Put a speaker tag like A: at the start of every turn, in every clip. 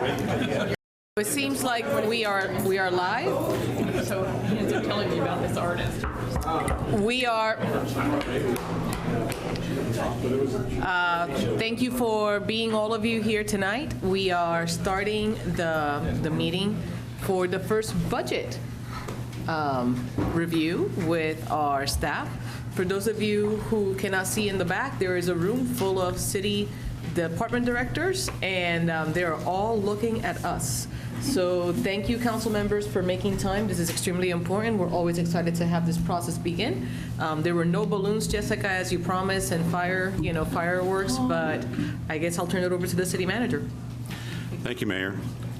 A: It seems like we are live.
B: So he ends up telling me about this artist.
A: We are. Thank you for being all of you here tonight. We are starting the meeting for the first budget review with our staff. For those of you who cannot see in the back, there is a room full of city department directors, and they're all looking at us. So thank you, council members, for making time. This is extremely important. We're always excited to have this process begin. There were no balloons, Jessica, as you promised, and fireworks, but I guess I'll turn it over to the city manager.
C: Thank you, Mayor.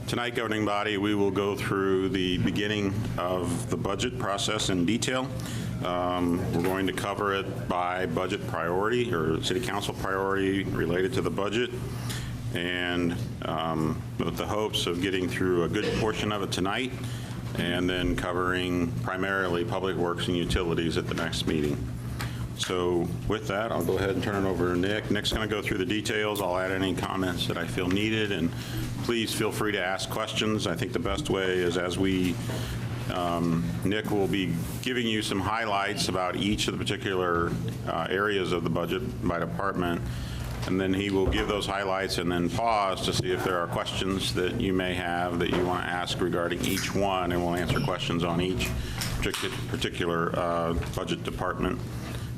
C: Tonight, governing body, we will go through the beginning of the budget process in detail. We're going to cover it by budget priority or city council priority related to the budget, and with the hopes of getting through a good portion of it tonight and then covering primarily public works and utilities at the next meeting. So with that, I'll go ahead and turn it over to Nick. Nick's going to go through the details. I'll add any comments that I feel needed, and please feel free to ask questions. I think the best way is as we Nick will be giving you some highlights about each of the particular areas of the budget by department, and then he will give those highlights and then pause to see if there are questions that you may have that you want to ask regarding each one, and we'll answer questions on each particular budget department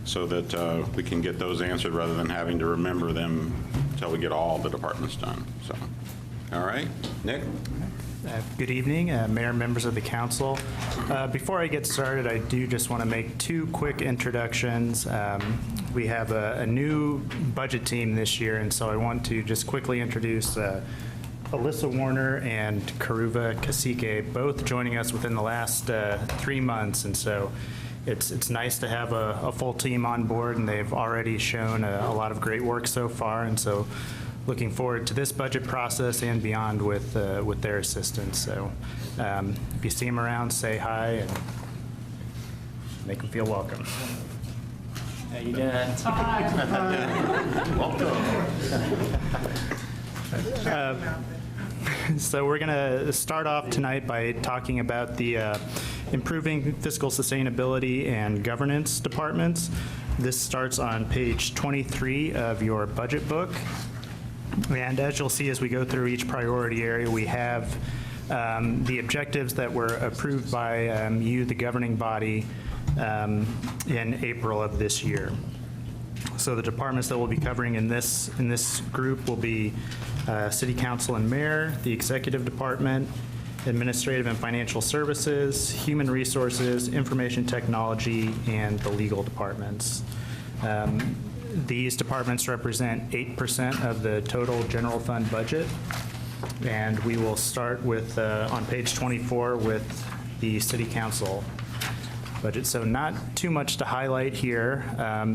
C: so that we can get those answered rather than having to remember them until we get all the departments done. So, all right, Nick?
D: Good evening, Mayor, members of the council. Before I get started, I do just want to make two quick introductions. We have a new budget team this year, and so I want to just quickly introduce Alyssa Warner and Karuva Kasike, both joining us within the last 3 months, and so it's nice to have a full team on board, and they've already shown a lot of great work so far, and so looking forward to this budget process and beyond with their assistance. So if you see them around, say hi and make them feel welcome.
E: How you doing?
D: Welcome. So we're going to start off tonight by talking about the improving fiscal sustainability and governance departments. This starts on page 23 of your budget book. And as you'll see as we go through each priority area, we have the objectives that were approved by you, the governing body, in April of this year. So the departments that we'll be covering in this group will be City Council and Mayor, the Executive Department, Administrative and Financial Services, Human Resources, Information Technology, and the legal departments. These departments represent 8% of the total general fund budget, and we will start with, on page 24, with the City Council budget. So not too much to highlight here.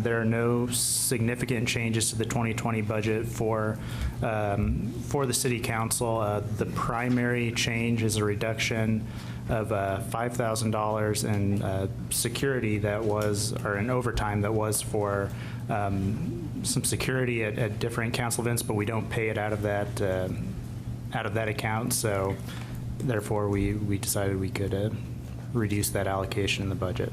D: There are no significant changes to the 2020 budget for the City Council. The primary change is a reduction of $5,000 in security that was, or an overtime that was for some security at different council events, but we don't pay it out of that account. So therefore, we decided we could reduce that allocation in the budget.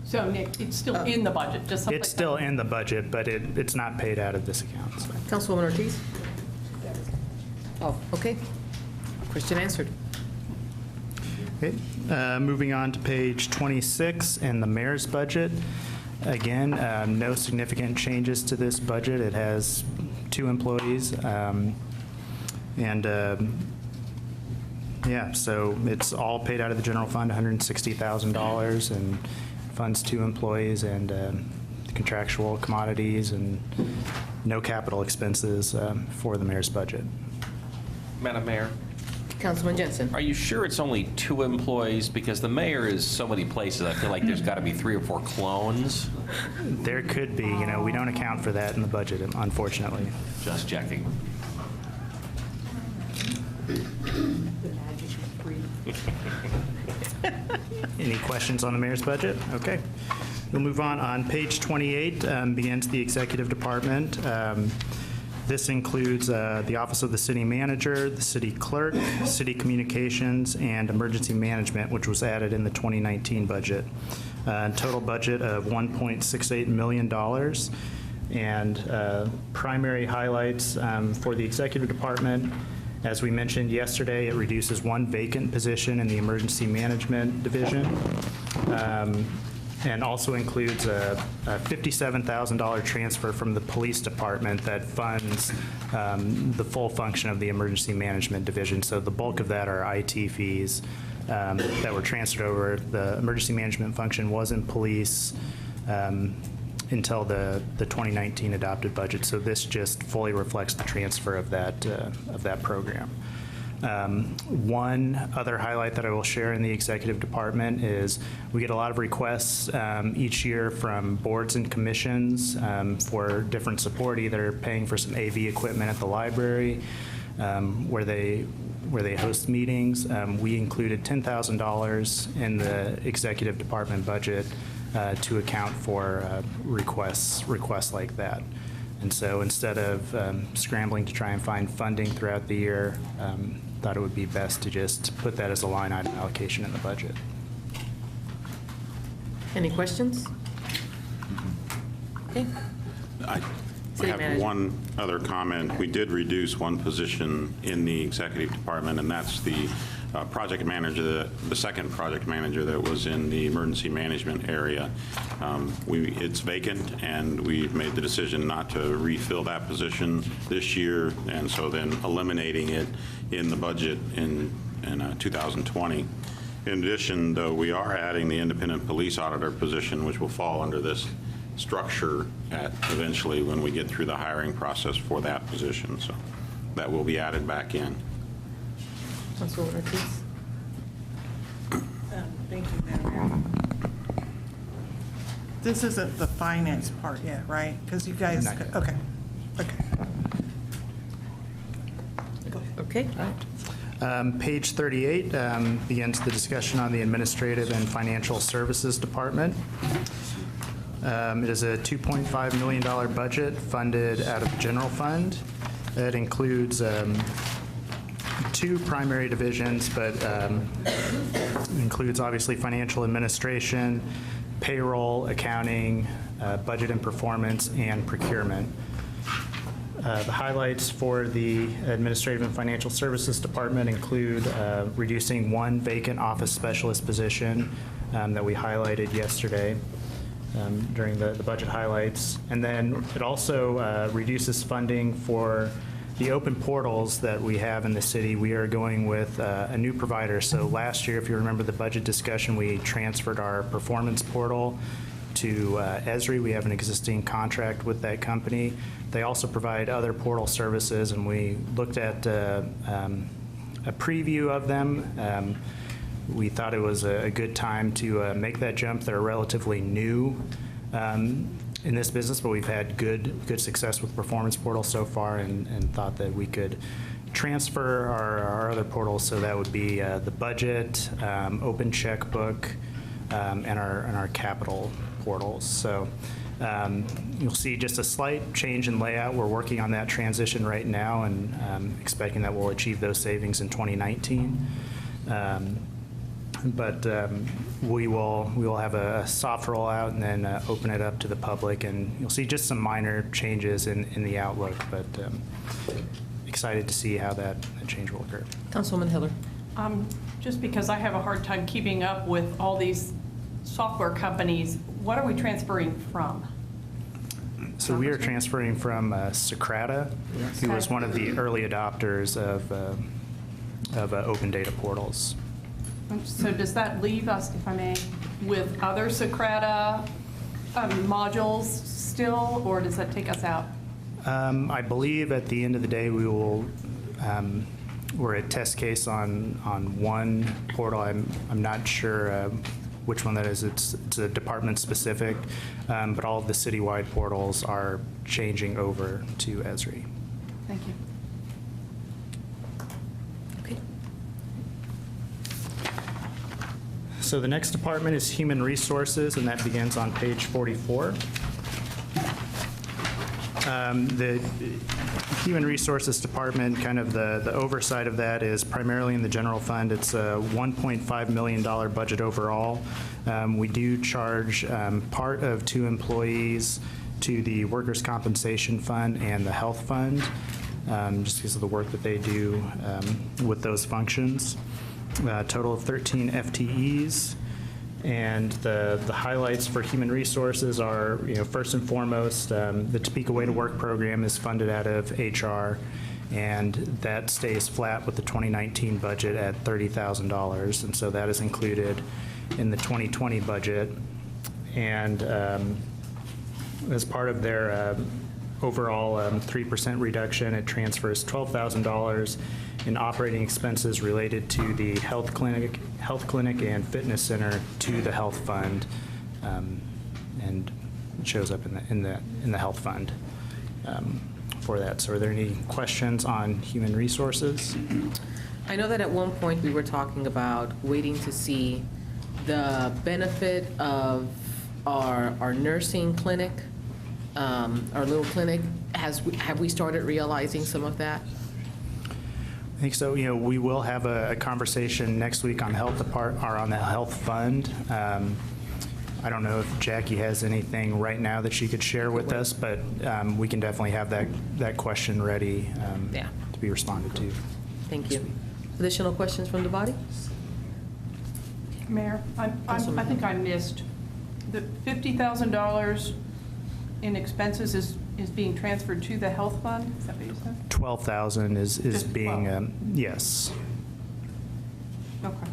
B: So Nick, it's still in the budget, just something.
D: It's still in the budget, but it's not paid out of this account. So.
A: Councilwoman Ortiz? Oh, okay. Question answered.
D: Okay. Moving on to page 26 and the mayor's budget. Again, no significant changes to this budget. It has 2 employees. Yeah, so it's all paid out of the general fund, $160,000, and funds 2 employees and contractual commodities, and no capital expenses for the mayor's budget.
E: Madam Mayor,
A: Councilman Jensen?
E: are you sure it's only 2 employees? Because the mayor is so many places. I feel like there's got to be 3 or 4 clones.
D: There could be. You know, we don't account for that in the budget, unfortunately.
E: Just checking.
D: Any questions on the mayor's budget? Okay. We'll move on. On page 28 begins the executive department. This includes the Office of the City Manager, the City Clerk, City Communications, and Emergency Management, which was added in the 2019 budget. Total budget of $1.68 million. And primary highlights for the Executive Department, as we mentioned yesterday, it reduces one vacant position in the Emergency Management Division. And also includes a $57,000 transfer from the Police Department that funds the full function of the Emergency Management Division. So the bulk of that are IT fees that were transferred over. The emergency management function was in police until the 2019 adopted budget. So this just fully reflects the transfer of that program. One other highlight that I will share in the Executive Department is we get a lot of requests each year from boards and commissions for different support, either paying for some AV equipment at the library where they host meetings. We included $10,000 in the Executive Department budget to account for requests like that. And so instead of scrambling to try and find funding throughout the year, thought it would be best to just put that as a line item allocation in the budget.
A: Any questions? Okay.
C: I
A: City
C: have
A: Manager.
C: one other comment. We did reduce one position in the Executive Department, and that's the project manager, the second project manager that was in the emergency management area. It's vacant, and we've made the decision not to refill that position this year, and so then eliminating it in the budget in 2020. In addition, though, we are adding the independent police auditor position, which will fall under this structure eventually when we get through the hiring process for that position. So that will be added back in.
A: Councilwoman Ortiz.
F: Thank you, Madam Mayor. This isn't the finance part yet, right? Because you guys,
D: Not yet.
F: okay.
A: Okay.
D: Page 38 begins the discussion on the Administrative and Financial Services Department. It is a $2.5 million budget funded out of the general fund. That includes two primary divisions, but includes obviously financial administration, payroll, accounting, budget and performance, and procurement. The highlights for the Administrative and Financial Services Department include reducing one vacant office specialist position that we highlighted yesterday during the budget highlights. And then it also reduces funding for the open portals that we have in the city. We are going with a new provider. So last year, if you remember the budget discussion, we transferred our performance portal to Esri. We have an existing contract with that company. They also provide other portal services, and we looked at a preview of them. We thought it was a good time to make that jump. They're relatively new in this business, but we've had good success with Performance Portal so far, and thought that we could transfer our other portals. So that would be the budget, open checkbook, and our capital portals. So you'll see just a slight change in layout. We're working on that transition right now, and expecting that we'll achieve those savings in 2019. But we will have a soft rollout and then open it up to the public, and you'll see just some minor changes in the outlook, but excited to see how that change will occur.
A: Councilwoman Hiller.
B: Just because I have a hard time keeping up with all these software companies, what are we transferring from?
D: So we are transferring from Socrata, who was one of the early adopters of open data portals.
B: So does that leave us, if I may, with other Socrata modules still, or does that take us out?
D: I believe at the end of the day, we will, we're at test case on one portal. I'm not sure which one that is. It's a department specific, but all of the citywide portals are changing over to Esri.
B: Thank you.
A: Okay.
D: So the next department is Human Resources, and that begins on page 44. The Human Resources Department, kind of the oversight of that is primarily in the general fund. It's a $1.5 million budget overall. We do charge part of 2 employees to the Workers' Compensation Fund and the Health Fund, just because of the work that they do with those functions. Total of 13 FTEs. And the highlights for human resources are, first and foremost, the Topeka Way to Work program is funded out of HR, and that stays flat with the 2019 budget at $30,000, and so that is included in the 2020 budget. And as part of their overall 3% reduction, it transfers $12,000 in operating expenses related to the health clinic and fitness center to the health fund, and it shows up in the health fund for that. So are there any questions on human resources?
A: I know that at one point we were talking about waiting to see the benefit of our nursing clinic, our little clinic. Have we started realizing some of that?
D: I think so. We will have a conversation next week on on the health fund. I don't know if Jackie has anything right now that she could share with us, but we can definitely have that question ready to be responded to.
A: Thank you. Additional questions from the body?
B: Mayor, I think I missed the $50,000 in expenses is being transferred to the health fund? Is that what you said?
D: 12,000 is
B: Just
D: being,
B: 12.
D: yes.
B: Okay,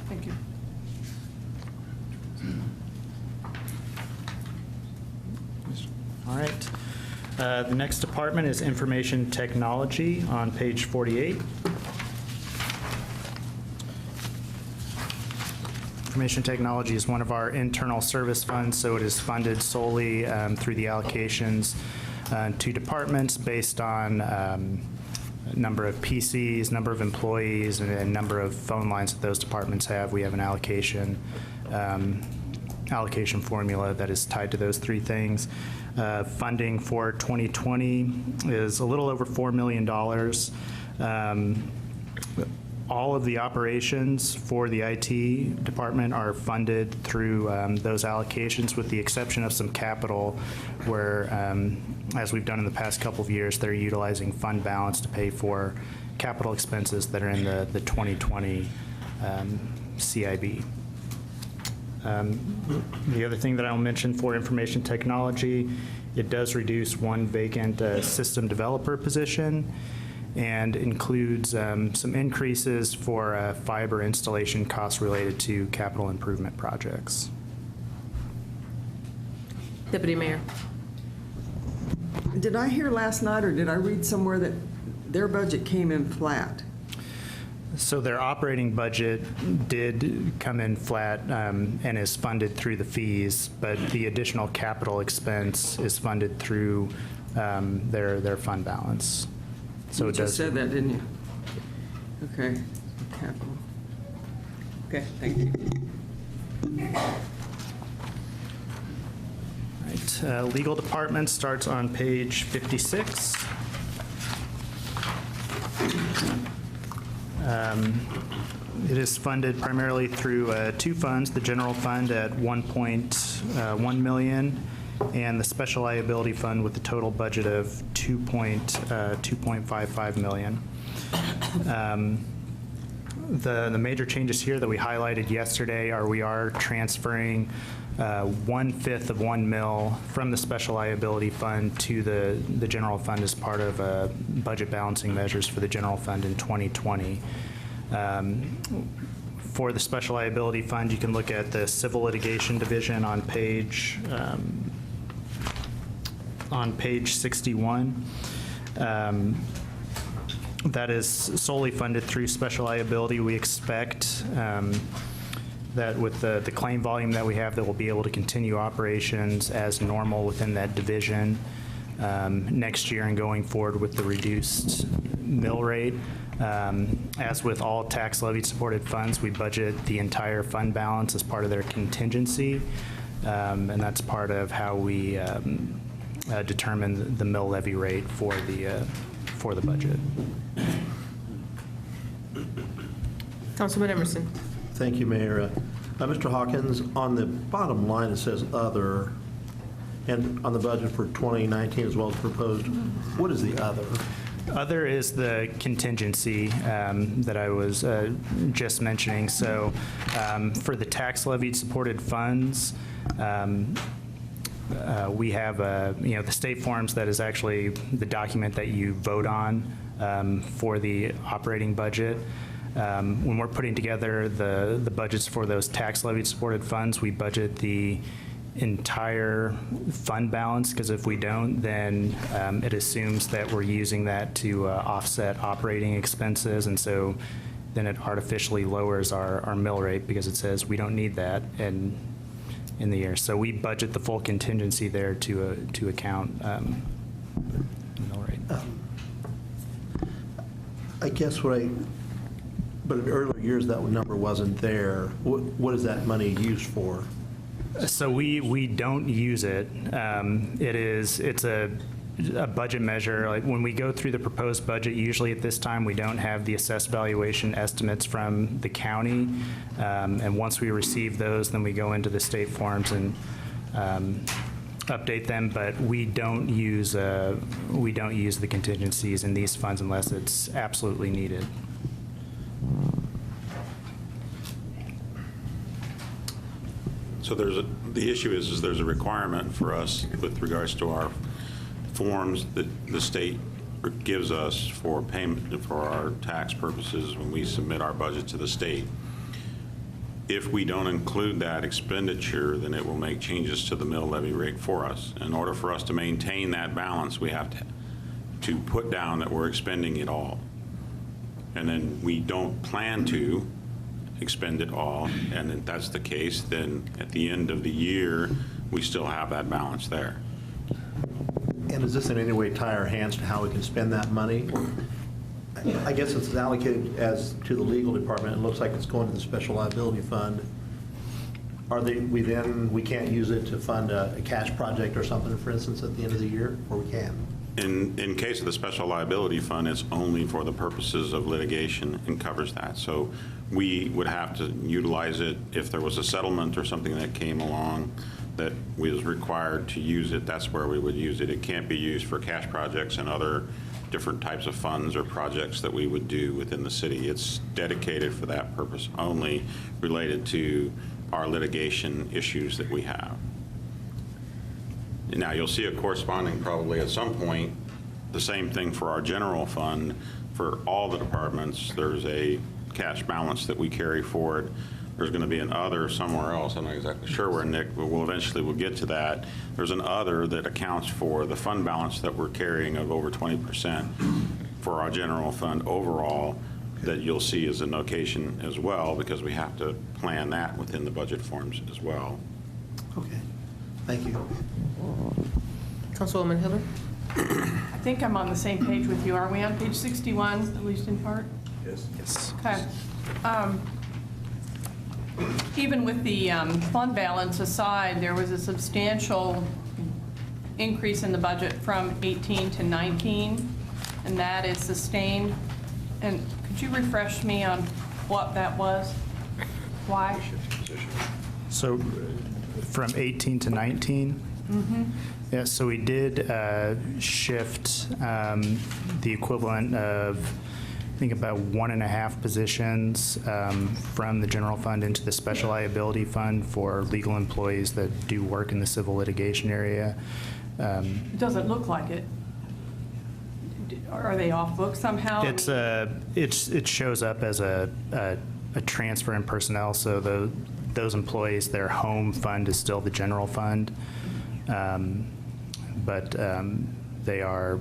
B: thank you.
D: All right. The next department is information technology on page 48. Information technology is one of our internal service funds, so it is funded solely through the allocations to departments based on number of PCs, number of employees, and number of phone lines that those departments have. We have an allocation formula that is tied to those 3 things. Funding for 2020 is a little over $4 million. All of the operations for the IT department are funded through those allocations, with the exception of some capital where, as we've done in the past couple of years, they're utilizing fund balance to pay for capital expenses that are in the 2020 CIB. The other thing that I'll mention for information technology, it does reduce 1 vacant system developer position, and includes some increases for fiber installation costs related to capital improvement projects.
A: Deputy Mayor.
G: Did I hear last night, or did I read somewhere that their budget came in flat?
D: So their operating budget did come in flat and is funded through the fees, but the additional capital expense is funded through their fund balance. So
G: You just said that, didn't you? Okay, capital. Okay, thank you.
D: Right, legal department starts on page 56. It is funded primarily through 2 funds, the general fund at $1.1 million, and the special liability fund with a total budget of $2.55 million. The major changes here that we highlighted yesterday are we are transferring 1/5 of $1 million from the special liability fund to the general fund as part of budget balancing measures for the general fund in 2020. For the special liability fund, you can look at the civil litigation division on page 61. That is solely funded through special liability. We expect that with the claim volume that we have, that we'll be able to continue operations as normal within that division next year and going forward with the reduced mill rate. As with all tax levy supported funds, we budget the entire fund balance as part of their contingency, and that's part of how we determine the mill levy rate for the budget.
A: Councilman Emerson.
H: Thank you, Mayor. Mr. Hawkins, on the bottom line, it says "other," and on the budget for 2019 as well as proposed, what is the other?
D: Other is the contingency that I was just mentioning. So for the tax levied supported funds, we have the state forms that is actually the document that you vote on for the operating budget. When we're putting together the budgets for those tax levied supported funds, we budget the entire fund balance, because if we don't, then it assumes that we're using that to offset operating expenses, and so then it artificially lowers our mill rate because it says we don't need that in the year. So we budget the full contingency there to account mill rate.
H: I guess but in earlier years, that number wasn't there. What is that money used for?
D: So we don't use it. It's a budget measure. Like when we go through the proposed budget, usually at this time, we don't have the assessed valuation estimates from the county. And once we receive those, then we go into the state forms and update them. But we don't use the contingencies in these funds unless it's absolutely needed.
C: So the issue is there's a requirement for us with regards to our forms that the state gives us for payment for our tax purposes when we submit our budget to the state. If we don't include that expenditure, then it will make changes to the mill levy rate for us. In order for us to maintain that balance, we have to put down that we're expending it all. And then we don't plan to expend it all, and if that's the case, then at the end of the year, we still have that balance there.
H: And does this in any way tie our hands to how we can spend that money? I guess it's allocated as to the legal department. It looks like it's going to the special liability fund. We can't use it to fund a cash project or something, for instance, at the end of the year, or we can?
C: In case of the special liability fund, it's only for the purposes of litigation and covers that. So we would have to utilize it if there was a settlement or something that came along that was required to use it. That's where we would use it. It can't be used for cash projects and other different types of funds or projects that we would do within the city. It's dedicated for that purpose only, related to our litigation issues that we have. Now, you'll see a corresponding, probably at some point, the same thing for our general fund. For all the departments, there's a cash balance that we carry forward. There's going to be an other somewhere else. I'm not exactly sure where, Nick, but we'll get to that. There's an other that accounts for the fund balance that we're carrying of over 20% for our general fund overall, that you'll see as a notation as well, because we have to plan that within the budget forms as well.
H: Okay, thank you.
A: Councilwoman Hiller.
B: I think I'm on the same page with you. Are we on page 61, at least in part?
D: Yes.
B: Okay. Even with the fund balance aside, there was a substantial increase in the budget from 18 to 19, and that is sustained. And could you refresh me on what that was? Why?
D: So from 18 to 19? Mm-hmm. Yeah, so we did shift the equivalent of, I think, about 1.5 positions from the general fund into the special liability fund for legal employees that do work in the civil litigation area.
B: It doesn't look like it. Are they off book somehow?
D: It shows up as a transfer in personnel, so those employees, their home fund is still the general fund, but they are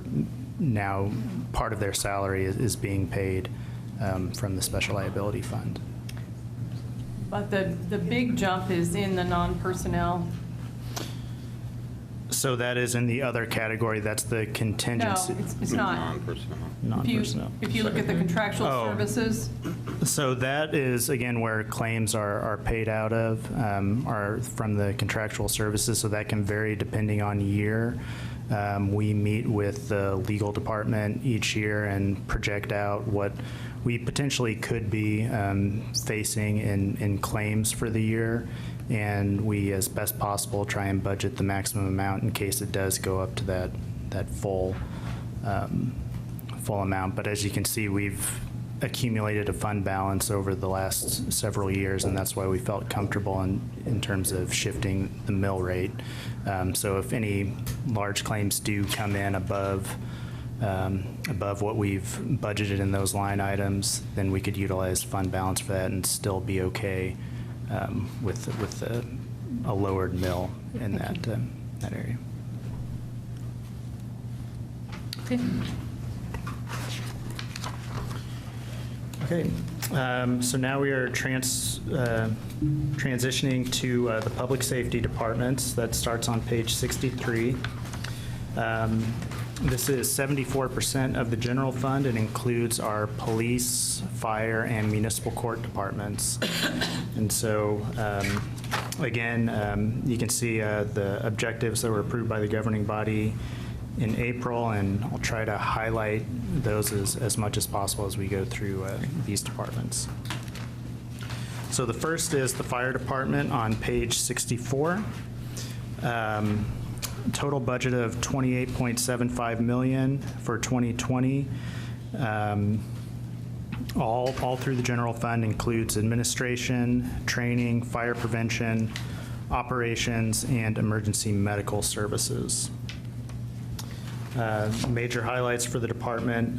D: now, part of their salary is being paid from the special liability fund.
B: But the big jump is in the non-personnel.
D: So that is in the other category. That's the contingency.
B: No, it's not.
C: Non-personnel.
D: Non-personnel.
B: If you look at the contractual
D: Oh.
B: services,
D: So that is, again, where claims are paid out of, are from the contractual services, so that can vary depending on year. We meet with the legal department each year and project out what we potentially could be facing in claims for the year, and we, as best possible, try and budget the maximum amount in case it does go up to that full amount. But as you can see, we've accumulated a fund balance over the last several years, and that's why we felt comfortable in terms of shifting the mill rate. So if any large claims do come in above what we've budgeted in those line items, then we could utilize fund balance for that and still be okay with a lowered mill in that area.
A: Okay.
D: Okay, so now we are transitioning to the public safety departments. That starts on page 63. This is 74% of the general fund and includes our police, fire, and municipal court departments. And so, again, you can see the objectives that were approved by the governing body in April, and I'll try to highlight those as much as possible as we go through these departments. So the first is the fire department on page 64. Total budget of $28.75 million for 2020. All through the general fund includes administration, training, fire prevention, operations, and emergency medical services. Major highlights for the department.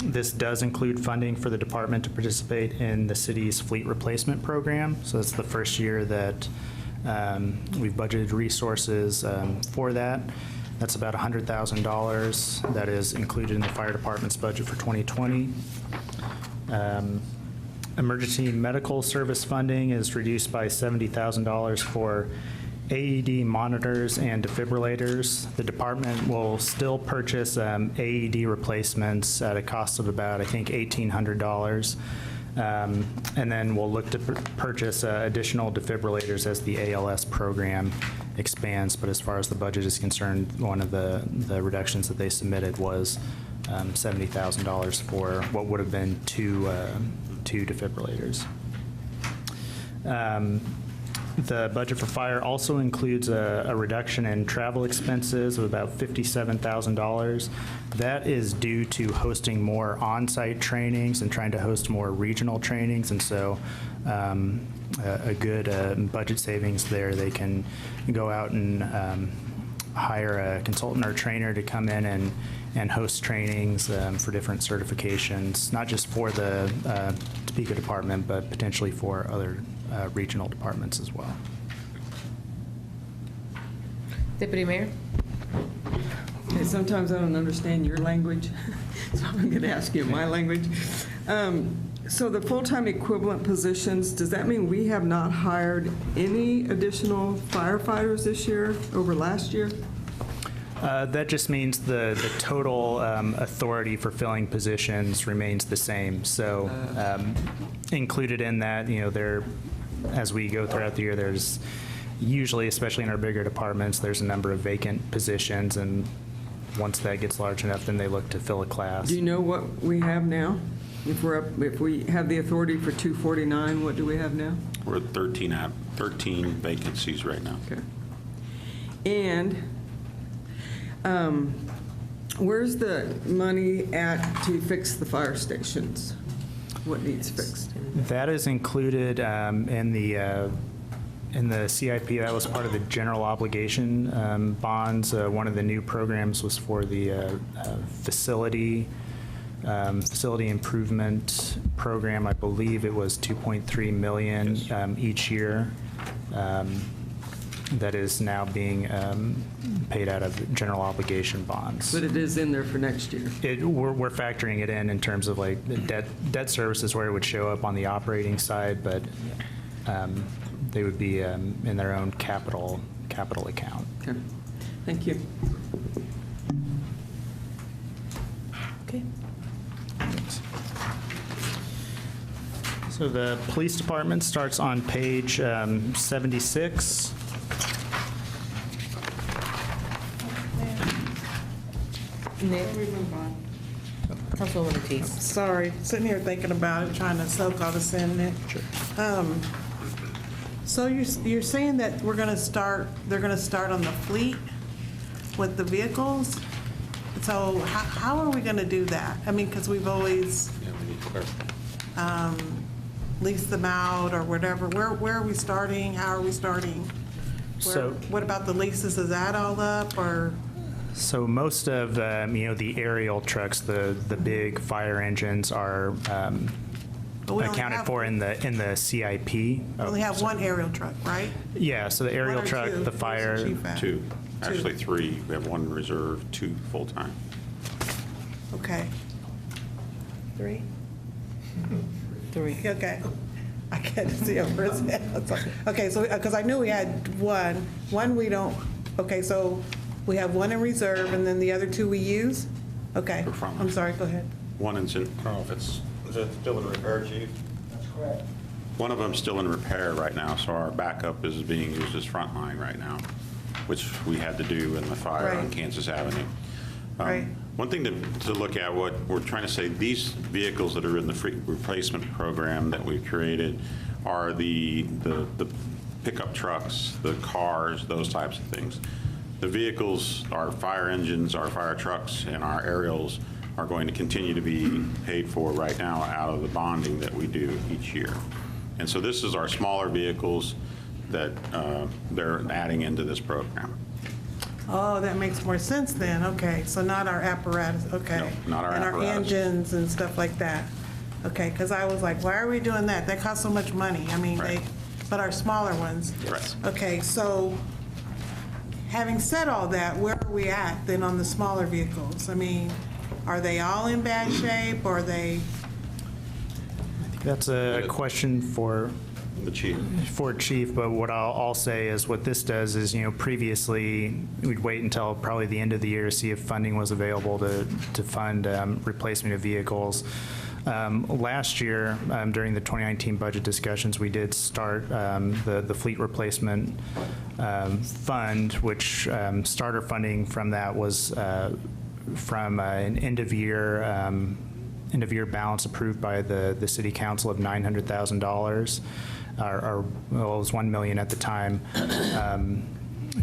D: This does include funding for the department to participate in the city's fleet replacement program. So it's the first year that we've budgeted resources for that. That's about $100,000 that is included in the fire department's budget for 2020. Emergency medical service funding is reduced by $70,000 for AED monitors and defibrillators. The department will still purchase AED replacements at a cost of about, I think, $1,800. And then we'll look to purchase additional defibrillators as the ALS program expands. But as far as the budget is concerned, one of the reductions that they submitted was $70,000 for what would have been two defibrillators. The budget for fire also includes a reduction in travel expenses of about $57,000. That is due to hosting more on-site trainings and trying to host more regional trainings, and so a good budget savings there. They can go out and hire a consultant or trainer to come in and host trainings for different certifications, not just for the Topeka department, but potentially for other regional departments as well.
A: Deputy Mayor?
G: Okay, sometimes I don't understand your language, so I'm going to ask you my language. So the full-time equivalent positions, does that mean we have not hired any additional firefighters this year over last year?
D: That just means the total authority for filling positions remains the same. So included in that, as we go throughout the year, there's usually, especially in our bigger departments, there's a number of vacant positions, and once that gets large enough, then they look to fill a class.
G: Do you know what we have now? If we have the authority for 249, what do we have now?
C: We're at 13 vacancies right now.
G: Okay. And where's the money at to fix the fire stations? What needs fixed?
D: That is included in the CIP. That was part of the general obligation bonds. One of the new programs was for the facility improvement program. I believe it was $2.3 million each year. That is now being paid out of general obligation bonds.
G: But it is in there for next year.
D: We're factoring it in terms of like the debt services where it would show up on the operating side, but they would be in their own capital account.
G: Okay. Thank you.
A: Okay.
D: So the police department starts on page 76.
A: Nick, Councilwoman Ortiz.
F: Sorry, sitting here thinking about it, trying to soak all this in, Nick. So you're saying that they're gonna start on the fleet with the vehicles? So how are we gonna do that? I mean, because we've always leased them out or whatever. Where are we starting? How are we starting? What about the leases? Is that all up or?
D: So most of, the aerial trucks, the big fire engines are
F: But we only
D: accounted
F: have-
D: for in the CIP.
F: We only have one aerial truck, right?
D: Yeah, so the aerial
F: One or
D: truck,
F: two?
D: the
F: Where's
D: fire,
F: chief at?
C: 2, actually 3. We have 1 in reserve, 2 full-time.
F: Okay.
A: 3.
F: Okay. I can't see it for a second. Okay, so, because I knew we had one we don't, okay, so we have 1 in reserve, and then the other 2 we use? Okay,
C: For frontline.
F: I'm sorry, go ahead.
C: 1 is in, I don't know if is it still in repair, Chief? That's correct. One of them's still in repair right now, so our backup is being used as frontline right now, which we had to do in the fire on
F: Right.
C: Kansas Avenue.
F: Right.
C: One thing to look at, what we're trying to say, these vehicles that are in the free replacement program that we've created are the pickup trucks, the cars, those types of things. The vehicles, our fire engines, our fire trucks, and our aerials are going to continue to be paid for right now out of the bonding that we do each year. And so this is our smaller vehicles that they're adding into this program.
F: Oh, that makes more sense then, okay, so not our apparatus, okay.
C: No, not our
F: And our
C: apparatus.
F: engines and stuff like that. Okay, because I was like, why are we doing that? That costs so much money. I mean,
C: Right.
F: but our smaller ones.
C: Right.
F: Okay, so having said all that, where are we at then on the smaller vehicles? I mean, are they all in bad shape, or are they?
D: that's a question for
C: The chief.
D: Chief, but what I'll say is what this does is, previously, we'd wait until probably the end of the year to see if funding was available to fund replacement of vehicles. Last year, during the 2019 budget discussions, we did start the fleet replacement fund, which starter funding from that was from an end-of-year balance approved by the city council of $900,000. Well, it was $1 million at the time,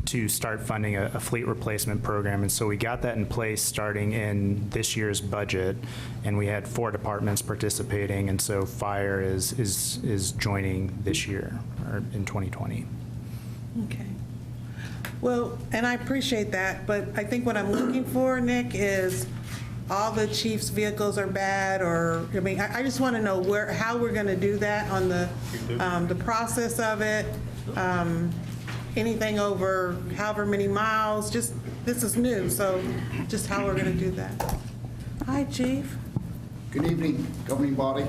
D: to start funding a fleet replacement program. And so we got that in place starting in this year's budget, and we had 4 departments participating, and so fire is joining this year, or in 2020.
F: Okay. Well, and I appreciate that, but I think what I'm looking for, Nick, is all the chief's vehicles are bad, or, I mean, I just want to know how we're going to do that on the process of it. Anything over however many miles, just, this is new, so just how we're going to do that. Hi, chief.
I: Good evening, governing body.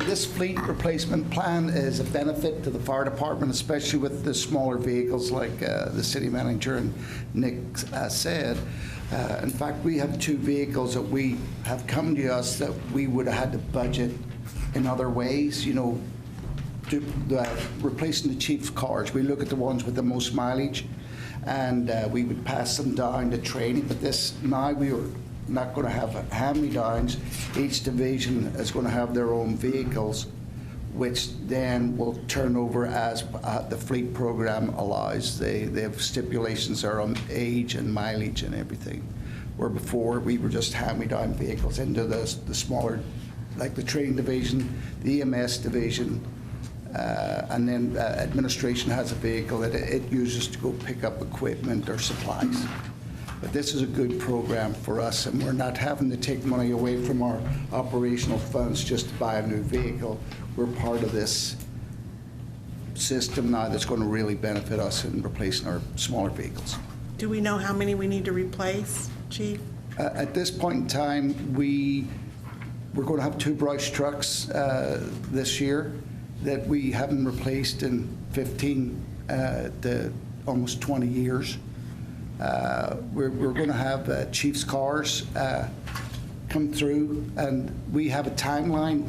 I: This fleet replacement plan is a benefit to the fire department, especially with the smaller vehicles like the city manager and Nick said. In fact, we have 2 vehicles that we have come to us that we would have had to budget in other ways, replacing the chief's cars. We look at the ones with the most mileage, and we would pass them down to training. But this, now we are not going to have hand-me-downs. Each division is going to have their own vehicles, which then will turn over as the fleet program allows. They have stipulations there on age and mileage and everything, where before we were just hand-me-down vehicles into the smaller, like the training division, the EMS division, and then administration has a vehicle that it uses to go pick up equipment or supplies. But this is a good program for us, and we're not having to take money away from our operational funds just to buy a new vehicle. We're part of this system now that's going to really benefit us in replacing our smaller vehicles.
F: Do we know how many we need to replace, chief?
I: At this point in time, we're going to have 2 brush trucks this year that we haven't replaced in 15 to almost 20 years. We're going to have chief's cars come through, and we have a timeline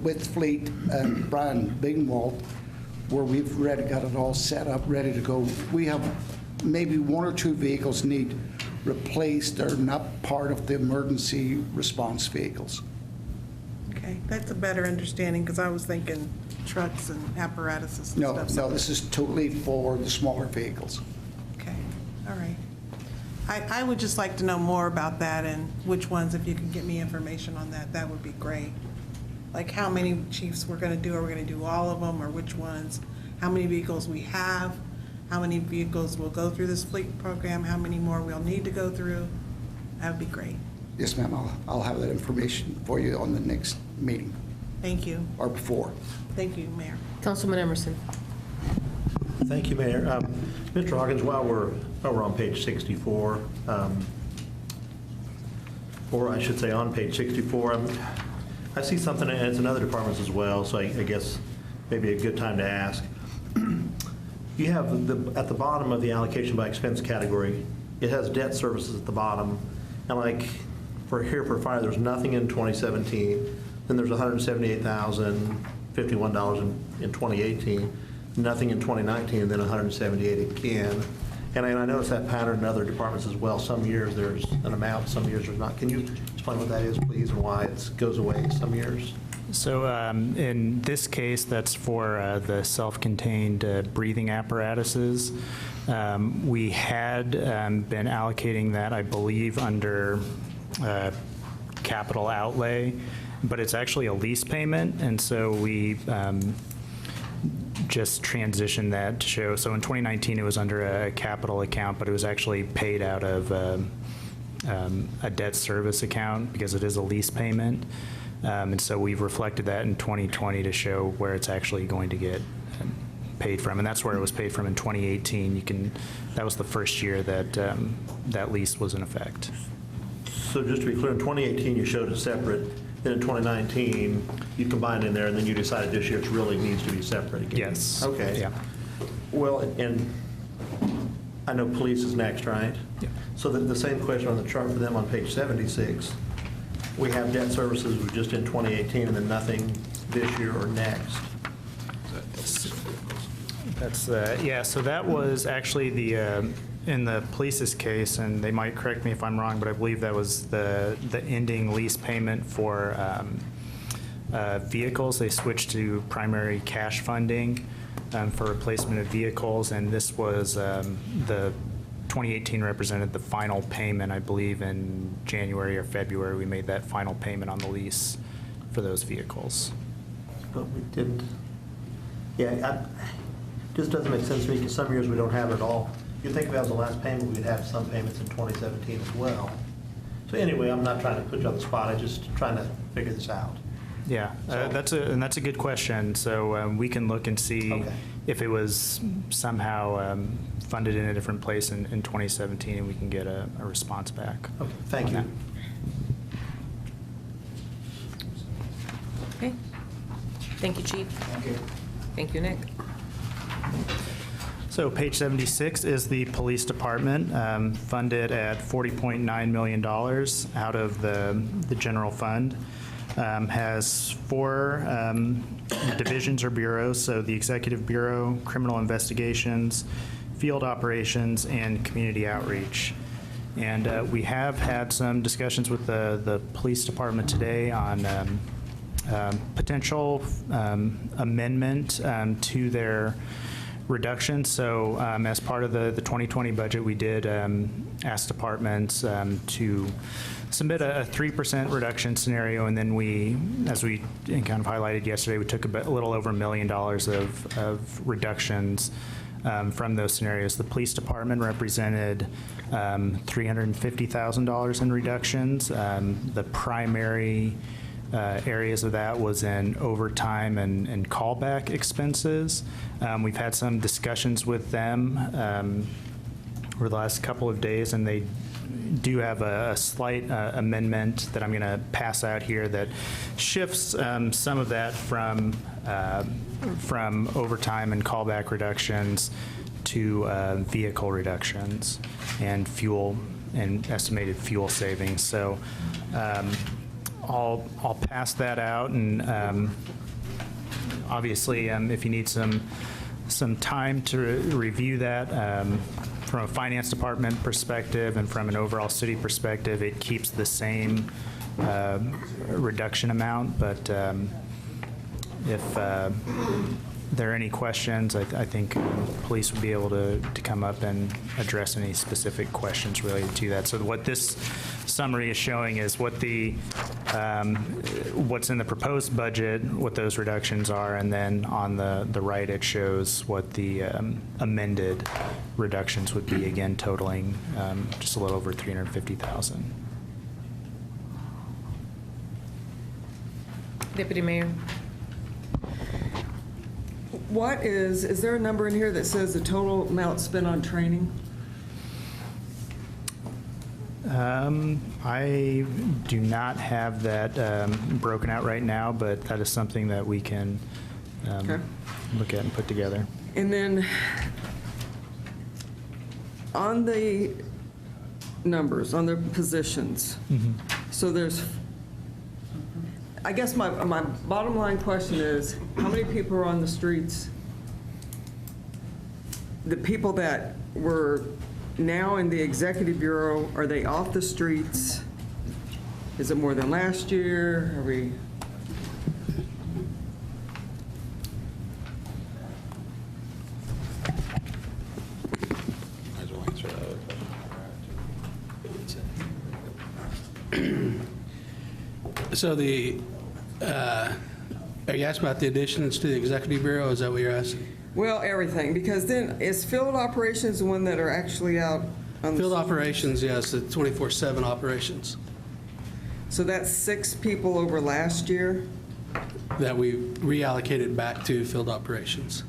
I: with Fleet and Brian Bingwald where we've already got it all set up, ready to go. We have maybe 1 or 2 vehicles need replaced or not part of the emergency response vehicles.
F: Okay, that's a better understanding, because I was thinking trucks and apparatuses and
I: No,
F: stuff.
I: no, this is totally for the smaller vehicles.
F: Okay, all right. I would just like to know more about that and which ones, if you can get me information on that, that would be great. Like how many chiefs we're gonna do, are we gonna do all of them, or which ones? How many vehicles we have, how many vehicles will go through this fleet program, how many more we'll need to go through? That would be great.
I: Yes, ma'am, I'll have that information for you on the next meeting,
F: Thank you.
I: or before.
F: Thank you, Mayor.
A: Councilman Emerson.
H: Thank you, Mayor. Mr. Hawkins, while we're over on page 64, or I should say on page 64, I see something, and it's in other departments as well, so I guess maybe a good time to ask. You have at the bottom of the allocation by expense category, it has debt services at the bottom, and like for fire, there's nothing in 2017, then there's $178,051 in 2018, nothing in 2019, and then 178 again. And I notice that pattern in other departments as well. Some years there's an amount, some years there's not. Can you explain what that is, please, and why it goes away some years?
D: So in this case, that's for the self-contained breathing apparatuses. We had been allocating that, I believe, under capital outlay, but it's actually a lease payment, and so we just transitioned that to show. So in 2019, it was under a capital account, but it was actually paid out of a debt service account because it is a lease payment. And so we've reflected that in 2020 to show where it's actually going to get paid from. And that's where it was paid from in 2018. That was the first year that that lease was in effect.
H: So just to be clear, in 2018, you showed it separate. Then in 2019, you combined in there, and then you decided this year it really needs to be separate again.
D: Yes.
H: Okay.
D: Yeah.
H: Well, and I know police is next, right?
D: Yeah.
H: So the same question on the chart for them on page 76. We have debt services was just in 2018, and then nothing this year or next.
D: That's, yeah, so that was actually in the police's case, and they might correct me if I'm wrong, but I believe that was the ending lease payment for vehicles. They switched to primary cash funding for replacement of vehicles, and this was the 2018 represented the final payment, I believe, in January or February. We made that final payment on the lease for those vehicles.
H: But we didn't. Yeah, just doesn't make sense to me because some years we don't have it all. You'd think if that was the last payment, we'd have some payments in 2017 as well. So anyway, I'm not trying to put you on the spot. I'm just trying to figure this out.
D: Yeah, that's a good question. So we can look and see
H: Okay.
D: if it was somehow funded in a different place in 2017, and we can get a response back.
H: Okay, thank
D: on
H: you.
D: that.
A: Okay. Thank you, Chief.
I: Thank you.
A: Thank you, Nick.
D: So page 76 is the police department, funded at $40.9 million out of the general fund. Has 4 divisions or bureaus, so the Executive Bureau, Criminal Investigations, Field Operations, and Community Outreach. And we have had some discussions with the police department today on potential amendment to their reduction. So as part of the 2020 budget, we did ask departments to submit a 3% reduction scenario, and then we, as we kind of highlighted yesterday, we took a little over $1 million of reductions from those scenarios. The police department represented $350,000 in reductions. The primary areas of that was in overtime and callback expenses. We've had some discussions with them over the last couple of days, and they do have a slight amendment that I'm going to pass out here that shifts some of that from overtime and callback reductions to vehicle reductions and fuel and estimated fuel savings. So I'll pass that out, and obviously, if you need some time to review that, from a finance department perspective and from an overall city perspective, it keeps the same reduction amount, but if there are any questions, I think police would be able to come up and address any specific questions related to that. So what this summary is showing is what what's in the proposed budget, what those reductions are, and then on the right it shows what the amended reductions would be, again totaling just a little over $350,000.
A: Deputy Mayor.
G: Is there a number in here that says the total amount spent on training?
D: I do not have that broken out right now, but that is something that we can
G: Okay.
D: look at and put together.
G: And then on the numbers, on the positions, so I guess my bottom line question is, how many people are on the streets? The people that were now in the executive bureau, are they off the streets? Is it more than last year? Are we?
J: So are you asking about the additions to the executive bureau? Is that what you're asking?
G: Well, everything, because then is field operations the one that are actually out on the
J: Field operations, yes, the 24/7 operations
G: So that's 6 people over last year?
J: that we reallocated back to field operations.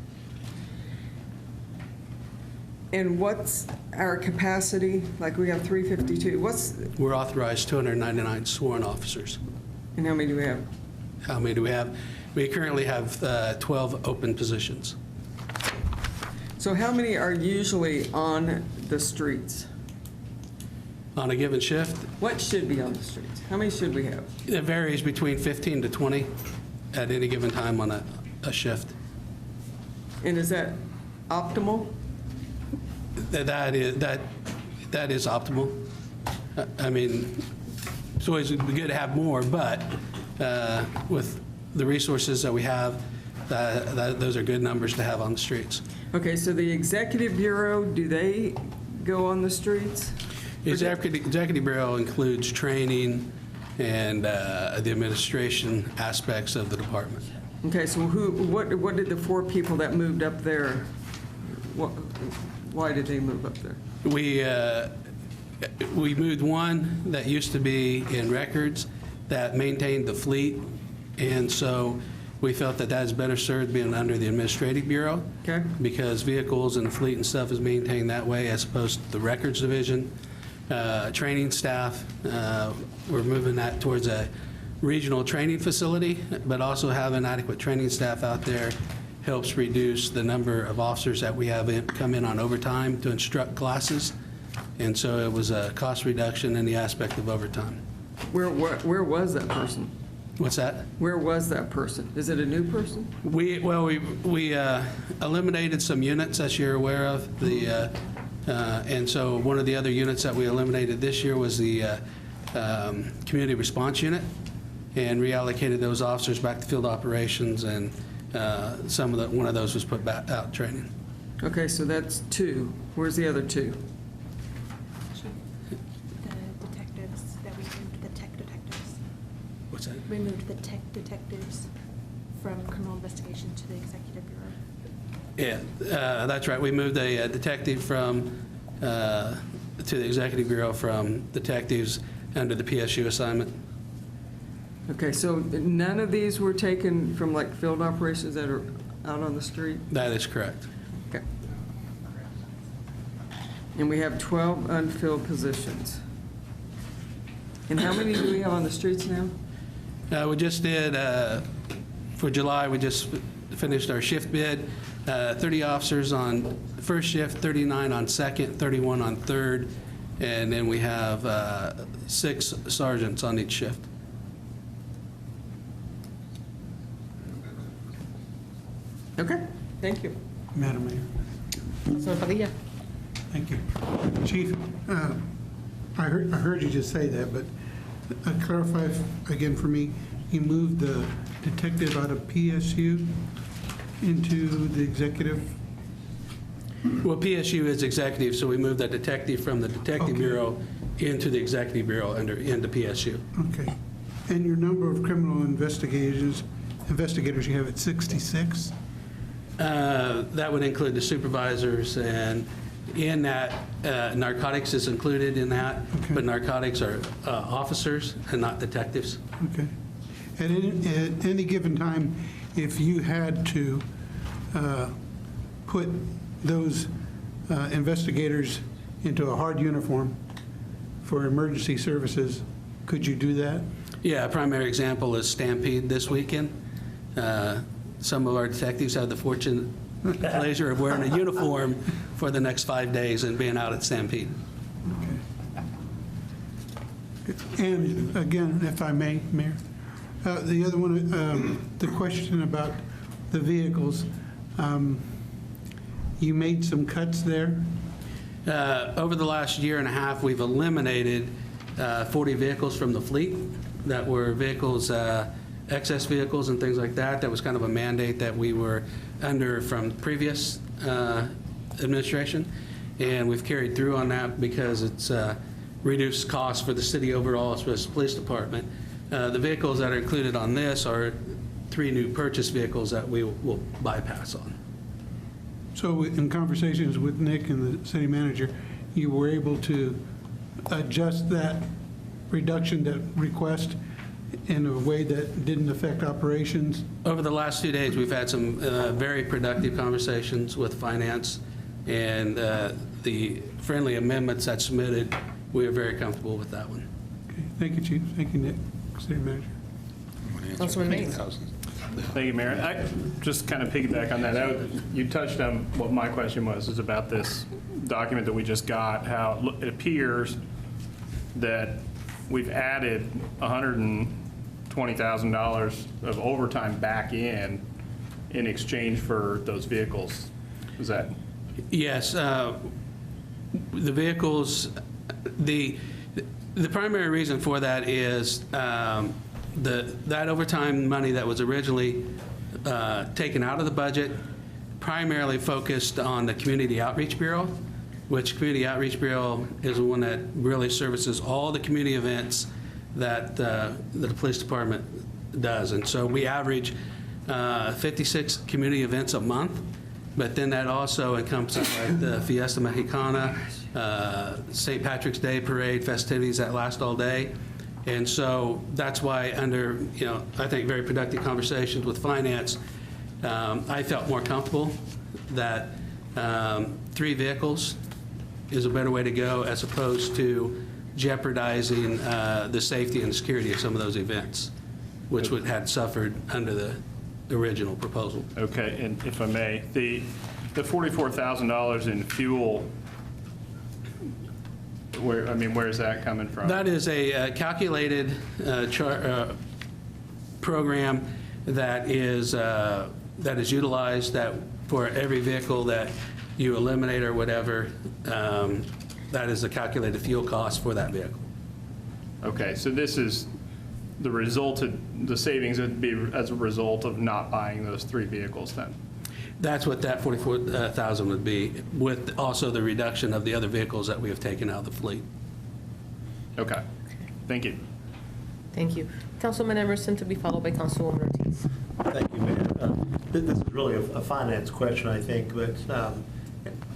G: And what's our capacity? Like, we have 352.
J: We're authorized 299 sworn officers.
G: And how many do we have?
J: How many do we have? We currently have 12 open positions.
G: So how many are usually on the streets?
J: On a given shift,
G: What should be on the streets? How many should we have?
J: it varies between 15 to 20 at any given time on a shift.
G: And is that optimal?
J: That is optimal. I mean, it's always good to have more, but with the resources that we have, those are good numbers to have on the streets.
G: Okay, so the executive bureau, do they go on the streets?
J: The Executive Bureau includes training and the administration aspects of the department.
G: Okay, so what did the 4 people that moved up there, why did they move up there?
J: We moved one that used to be in records that maintained the fleet, and so we felt that is better served being under the Administrative Bureau.
G: Okay.
J: Because vehicles and fleet and stuff is maintained that way as opposed to the Records Division. Training staff, we're moving that towards a regional training facility, but also having adequate training staff out there helps reduce the number of officers that we have come in on overtime to instruct classes. And so it was a cost reduction in the aspect of overtime.
G: Where was that person?
J: What's that?
G: Where was that person? Is it a new person?
J: We eliminated some units, as you're aware of. And so one of the other units that we eliminated this year was the community response unit, and reallocated those officers back to field operations, and one of those was put back out training.
G: Okay, so that's 2. Where's the other 2?
K: The detectives, that we moved the tech detectives.
J: What's that?
K: We moved the tech detectives from criminal investigation to the executive bureau.
J: Yeah, that's right. We moved a detective to the Executive Bureau from detectives under the PSU assignment.
G: Okay, so none of these were taken from like field operations that are out on the street?
J: That is correct.
G: Okay. And we have 12 unfilled positions. And how many do we have on the streets now?
J: We just did, for July, we just finished our shift bid. 30 officers on first shift, 39 on second, 31 on third, and then we have 6 sergeants on each shift.
G: Okay, thank you.
L: Madam Mayor.
A: Councilman Padilla?
L: Thank you. Chief, I heard you just say that, but clarify again for me, you moved the detective out of PSU into the executive?
J: Well, PSU is executive, so we moved that detective from the Detective
L: Okay.
J: Bureau into the Executive Bureau into PSU.
L: Okay. And your number of criminal investigators you have at 66?
J: That would include the supervisors, and in that, narcotics is included in that,
L: Okay.
J: but narcotics are officers and not detectives.
L: Okay. At any given time, if you had to put those investigators into a hard uniform for emergency services, could you do that?
J: Yeah, a primary example is Stampede this weekend. Some of our detectives have the fortunate pleasure of wearing a uniform for the next 5 days and being out at Stampede.
L: And again, if I may, Mayor, the other one, the question about the vehicles, you made some cuts there?
J: Over the last year and a half, we've eliminated 40 vehicles from the fleet that were vehicles, excess vehicles and things like that. That was kind of a mandate that we were under from previous administration, and we've carried through on that because it's reduced costs for the city overall, as well as the police department. The vehicles that are included on this are 3 new purchase vehicles that we will bypass on.
L: So in conversations with Nick and the city manager, you were able to adjust that reduction, that request, in a way that didn't affect operations?
J: Over the last 2 days, we've had some very productive conversations with finance, and the friendly amendments that submitted, we are very comfortable with that one.
L: Okay, thank you, Chief. Thank you, Nick, city manager.
A: Councilman Mays?
M: Thank you, Mayor. I just kind of piggyback on that. You touched on what my question was, is about this document that we just got, how it appears that we've added $120,000 of overtime back in exchange for those vehicles. Is that?
J: Yes, the vehicles, the primary reason for that is that overtime money that was originally taken out of the budget primarily focused on the Community Outreach Bureau, which Community Outreach Bureau is the one that really services all the community events that the police department does. And so we average 56 community events a month, but then that also encompasses like the Fiesta Mexicana, St. Patrick's Day Parade, festivities that last all day. And so that's why under, I think very productive conversations with finance, I felt more comfortable that 3 vehicles is a better way to go as opposed to jeopardizing the safety and security of some of those events, which would had suffered under the original proposal.
M: Okay, and if I may, the $44,000 in fuel, where is that coming from?
J: That is a calculated program that is utilized that for every vehicle that you eliminate or whatever, that is the calculated fuel cost for that vehicle.
M: Okay, so this is the savings would be as a result of not buying those 3 vehicles then?
J: That's what that 44,000 would be, with also the reduction of the other vehicles that we have taken out of the fleet.
M: Okay, thank you.
A: Thank you. Councilman Emerson, to be followed by Councilwoman Ortiz.
H: Thank you, Mayor. This is really a finance question, I think, but,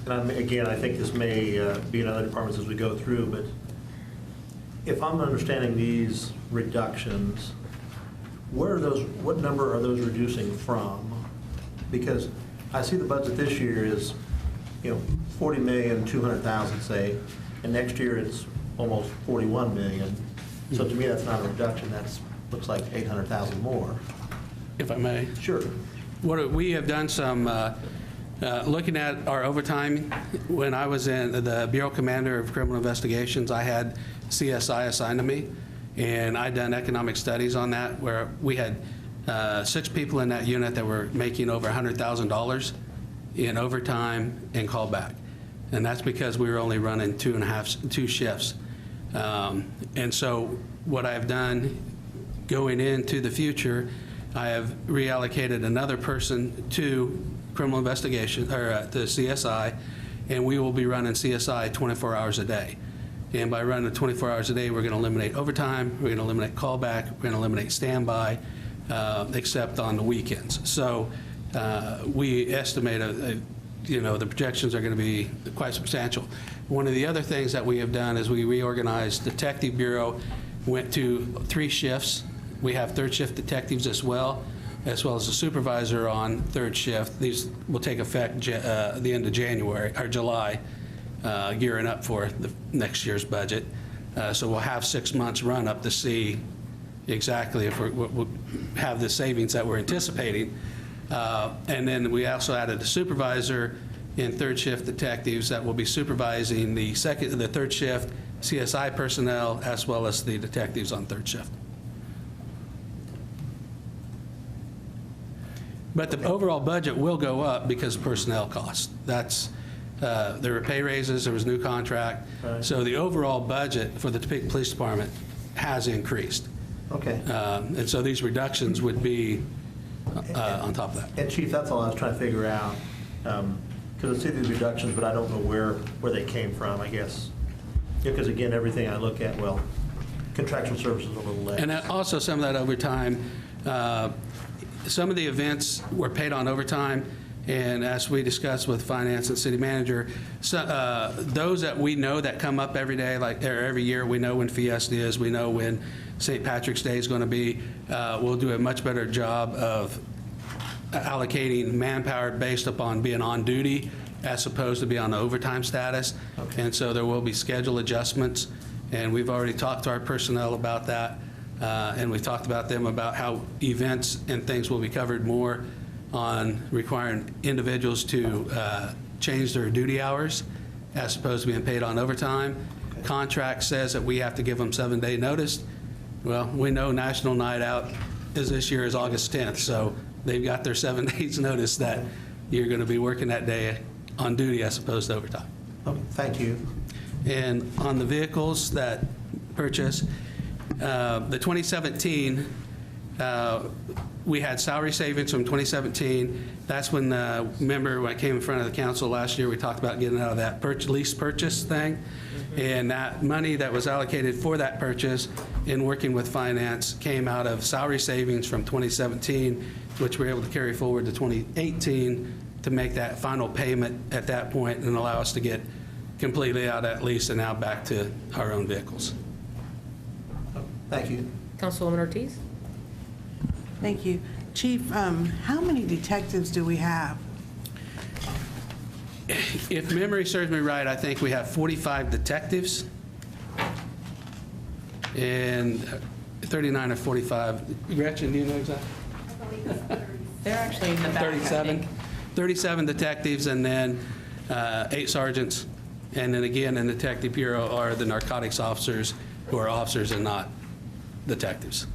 H: again, I think this may be in other departments as we go through, but if I'm understanding these reductions, what number are those reducing from? Because I see the budget this year is, $40,200,000, say, and next year it's almost $41 million. So to me, that's not a reduction. Looks like $800,000 more.
J: If I may.
H: Sure.
J: We have done some looking at our overtime. When I was in the Bureau Commander of Criminal Investigations, I had CSI assigned to me, and I'd done economic studies on that where we had 6 people in that unit that were making over $100,000 in overtime and callback. And that's because we were only running 2 shifts. And so what I've done going into the future, I have reallocated another person to criminal investigation, or to CSI, and we will be running CSI 24 hours a day. And by running 24 hours a day, we're going to eliminate overtime, we're going to eliminate callback, we're going to eliminate standby, except on the weekends. So we estimate, the projections are going to be quite substantial. One of the other things that we have done is we reorganized Detective Bureau, went to 3 shifts. We have third shift detectives as well as a supervisor on third shift. These will take effect the end of January or July, gearing up for the next year's budget. So we'll have 6 months run up to see exactly if we'll have the savings that we're anticipating. And then we also added a supervisor in third shift detectives that will be supervising the third shift CSI personnel as well as the detectives on third shift. But the overall budget will go up because of personnel costs. There were pay raises, there was new contract.
H: Right.
J: So the overall budget for the Topeka Police Department has increased.
H: Okay.
J: And so these reductions would be on top of that.
H: And Chief, that's all I was trying to figure out, because I see these reductions, but I don't know where they came from, I guess. Because again, everything I look at, well, contractual services a little less.
J: And also some of that overtime, some of the events were paid on overtime, and as we discussed with finance and city manager, those that we know that come up every day, like every year, we know when Fiesta is, we know when St. Patrick's Day is going to be. We'll do a much better job of allocating manpower based upon being on duty as opposed to be on the overtime status. Okay. And so there will be schedule adjustments, and we've already talked to our personnel about that, and we've talked about them about how events and things will be covered more on requiring individuals to change their duty hours as opposed to being paid on overtime. Okay. Contract says that we have to give them 7-day notice. Well, we know National Night Out this year is August 10th, so they've got their 7 days notice that you're going to be working that day on duty as opposed to overtime.
H: Okay, thank you.
J: And on the vehicles that purchase, the 2017, we had salary savings from 2017. That's when, remember when I came in front of the council last year, we talked about getting out of that lease purchase thing. Mm-hmm. And that money that was allocated for that purchase in working with finance came out of salary savings from 2017, which we were able to carry forward to 2018 to make that final payment at that point and allow us to get completely out of that lease and now back to our own vehicles.
H: Thank you.
A: Councilwoman Ortiz?
F: Thank you. Chief, how many detectives do we have?
J: If memory serves me right, I think we have 45 detectives and 39 or 45. Gretchen, do you know exactly?
B: They're actually in the back,
J: 37. 37 detectives and then 8 sergeants. And then again, in the Detective Bureau are the narcotics officers who are officers and not detectives,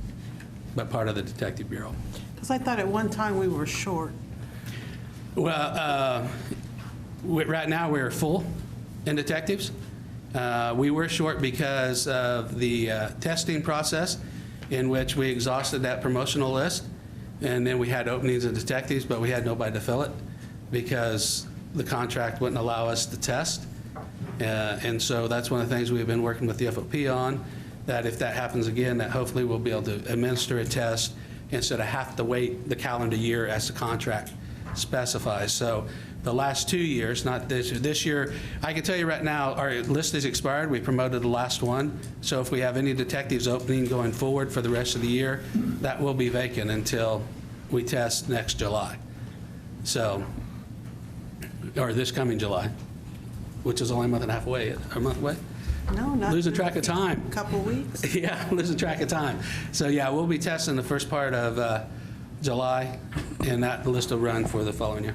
J: but part of the Detective Bureau.
F: Because I thought at one time we were short.
J: Well, right now we're full in detectives. We were short because of the testing process in which we exhausted that promotional list, and then we had openings of detectives, but we had nobody to fill it because the contract wouldn't allow us to test. And so that's one of the things we've been working with the FOP on, that if that happens again, that hopefully we'll be able to administer a test instead of have to wait the calendar year as the contract specifies. So the last 2 years, not this year. This year, I can tell you right now, our list is expired. We promoted the last one. So if we have any detectives opening going forward for the rest of the year, that will be vacant until we test next July. So, or this coming July, which is only a month and a half away, a month away?
F: No, not.
J: Losing track of time.
F: A couple weeks?
J: Yeah, losing track of time. So yeah, we'll be testing the first part of July, and that list will run for the following year.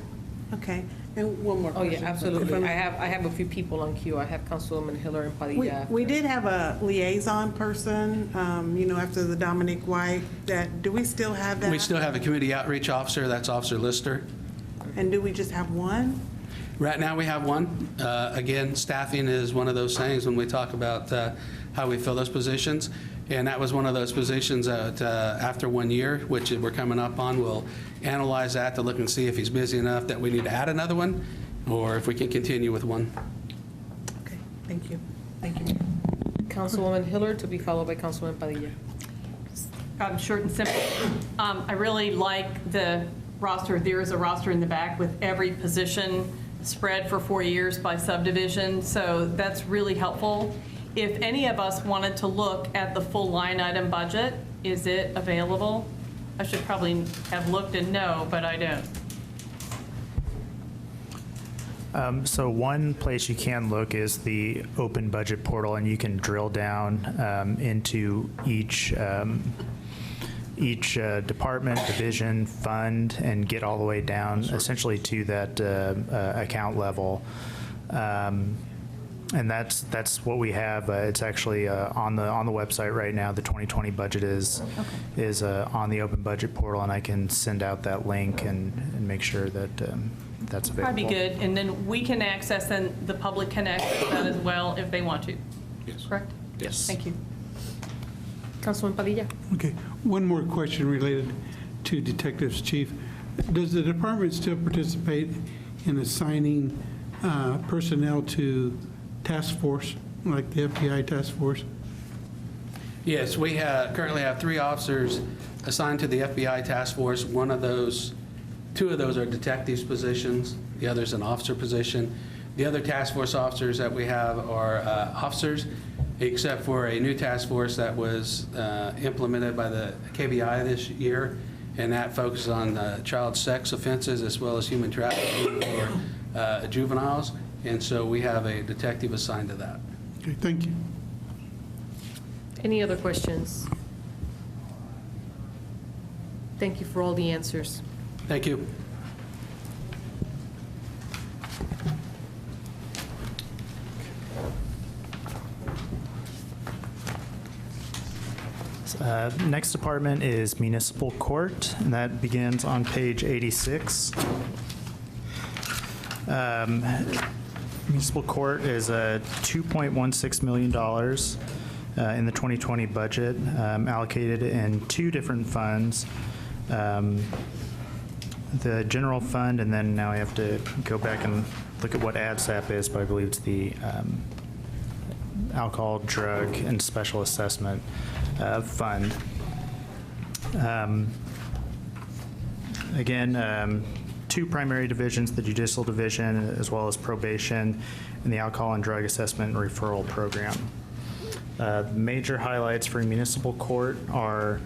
F: Okay. And one more
A: Oh,
F: question.
A: yeah, absolutely.
F: If
A: I have a few people on queue. I have Councilwoman Hiller and Padilla.
F: We did have a liaison person, after the Dominic White, do we still have that?
J: We still have a community outreach officer, that's Officer Lister.
F: And do we just have one?
J: Right now, we have one. Again, staffing is one of those things when we talk about how we fill those positions. And that was one of those positions that after 1 year, which we're coming up on, we'll analyze that to look and see if he's busy enough that we need to add another one, or if we can continue with one.
F: Okay, thank you. Thank you.
A: Councilwoman Hiller to be followed by Councilwoman Padilla.
B: Short and simple. I really like the roster. There is a roster in the back with every position spread for 4 years by subdivision, so that's really helpful. If any of us wanted to look at the full line item budget, is it available? I should probably have looked and know, but I don't.
D: So one place you can look is the open budget portal, and you can drill down into each department, division, fund, and get all the way down essentially to that account level. And that's what we have. It's actually on the website right now. The 2020 budget is on the open budget portal, and I can send out that link and make sure that that's available.
B: Probably be good, and then we can access, and the public can access that as well if they want to.
C: Yes.
B: Correct?
D: Yes.
B: Thank you.
A: Councilwoman Padilla.
L: Okay, one more question related to detectives, Chief. Does the department still participate in assigning personnel to task force, like the FBI task force?
J: Yes, we currently have 3 officers assigned to the FBI task force. 2 of those are detectives positions, the other's an officer position. The other task force officers that we have are officers, except for a new task force that was implemented by the KBI this year, and that focuses on child sex offenses as well as human trafficking for juveniles. And so we have a detective assigned to that.
L: Okay, thank you.
A: Any other questions? Thank you for all the answers.
J: Thank you.
D: Next department is municipal court, and that begins on page 86. Municipal court is $2.16 million in the 2020 budget, allocated in 2 different funds. The general fund, and then now I have to go back and look at what ADSAP is, but I believe it's the alcohol, drug, and special assessment fund. Again, 2 primary divisions, the judicial division as well as probation, and the alcohol and drug assessment and referral program. Major highlights for municipal court are